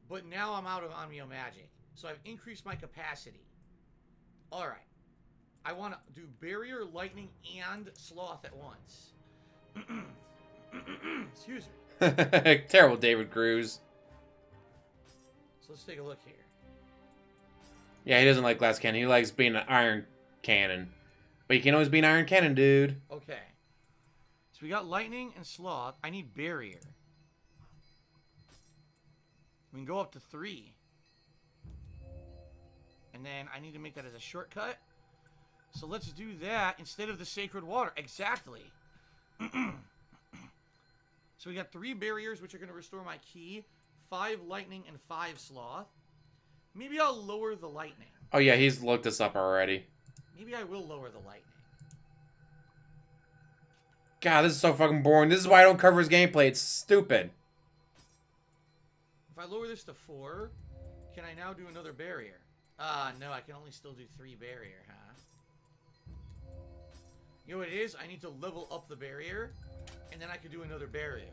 but now I'm out of Omnio magic. So I've increased my capacity. Alright. I want to do Barrier, Lightning, and Sloth at once. Excuse me. Terrible David Cruz. So let's take a look here. Yeah, he doesn't like glass cannon. He likes being an iron cannon. But you can always be an iron cannon, dude. Okay. So we got Lightning and Sloth. I need Barrier. We can go up to 3. And then I need to make that as a shortcut. So let's do that instead of the Sacred Water. Exactly. So we got 3 barriers, which are going to restore my key. 5 lightning and 5 sloth. Maybe I'll lower the lightning. Oh, yeah, he's looked this up already. Maybe I will lower the lightning. God, this is so fucking boring. This is why I don't cover his gameplay. It's stupid. If I lower this to 4, can I now do another barrier? No, I can only still do 3 barrier, huh? You know what it is? I need to level up the barrier, and then I could do another barrier.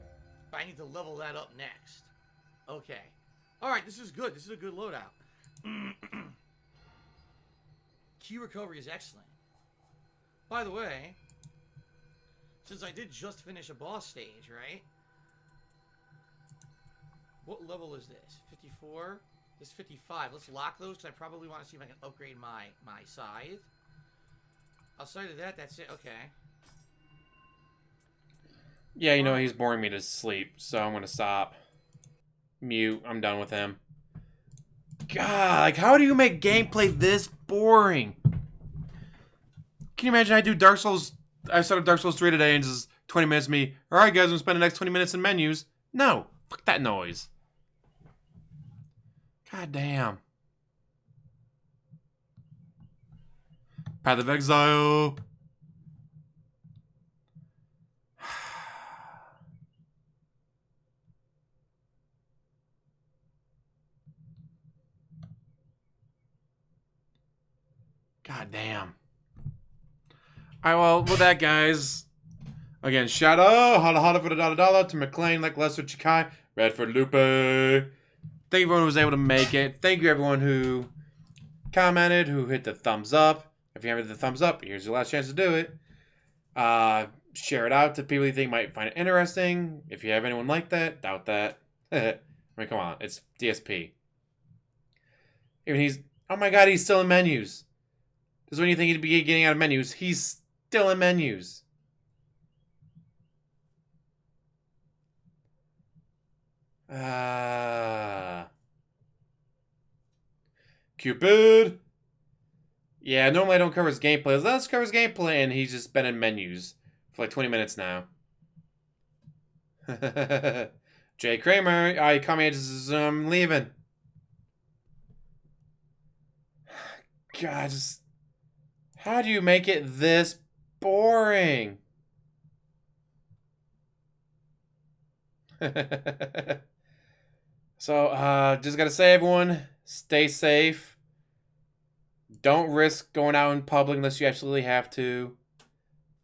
But I need to level that up next. Okay. Alright, this is good. This is a good loadout. Key recovery is excellent. By the way, since I did just finish a boss stage, right? What level is this? 54? This is 55. Let's lock those, because I probably want to see if I can upgrade my scythe. Outside of that, that's it. Okay. Yeah, you know, he's boring me to sleep, so I'm gonna stop. Mute. I'm done with him. God, like, how do you make gameplay this boring? Can you imagine I do Dark Souls... I started Dark Souls 3 today, and just 20 minutes of me, alright guys, I'm gonna spend the next 20 minutes in menus. No. Fuck that noise. God damn. Path of Exile. God damn. Alright, well, with that, guys. Again, shout out, holla for the dollar to McLean, like Lester Chikai, Redford Lupe. Thank you everyone who was able to make it. Thank you everyone who commented, who hit the thumbs up. If you haven't hit the thumbs up, here's your last chance to do it. Share it out to people you think might find it interesting. If you have anyone like that, doubt that. I mean, come on, it's DSP. Even he's, oh my god, he's still in menus. This is when you think he'd be getting out of menus. He's still in menus. Cupid. Yeah, normally I don't cover his gameplay. Let's cover his gameplay, and he's just been in menus for like 20 minutes now. Jay Kramer, I commented, I'm leaving. God, just... How do you make it this boring? So, just gotta say, everyone, stay safe. Don't risk going out in public unless you absolutely have to.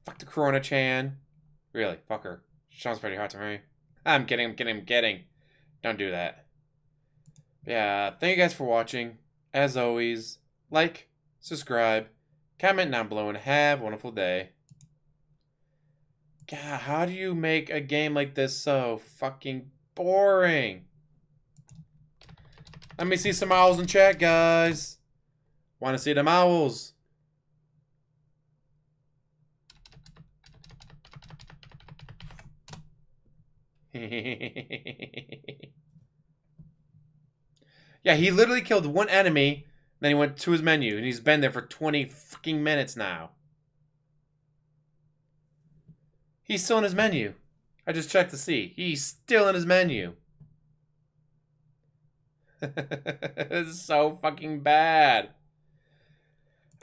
Fuck the Corona-chan. Really, fuck her. Sounds pretty hot to me. I'm kidding. Don't do that. Yeah, thank you guys for watching. As always, like, subscribe, comment down below, and have a wonderful day. God, how do you make a game like this so fucking boring? Let me see some owls in chat, guys. Want to see them owls? Yeah, he literally killed one enemy, then he went to his menu, and he's been there for 20 fucking minutes now. He's still in his menu. I just checked to see. He's still in his menu. This is so fucking bad.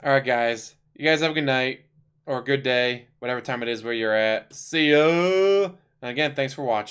Alright, guys. You guys have a good night. Or a good day. Whatever time it is where you're at. See ya! And again, thanks for watching.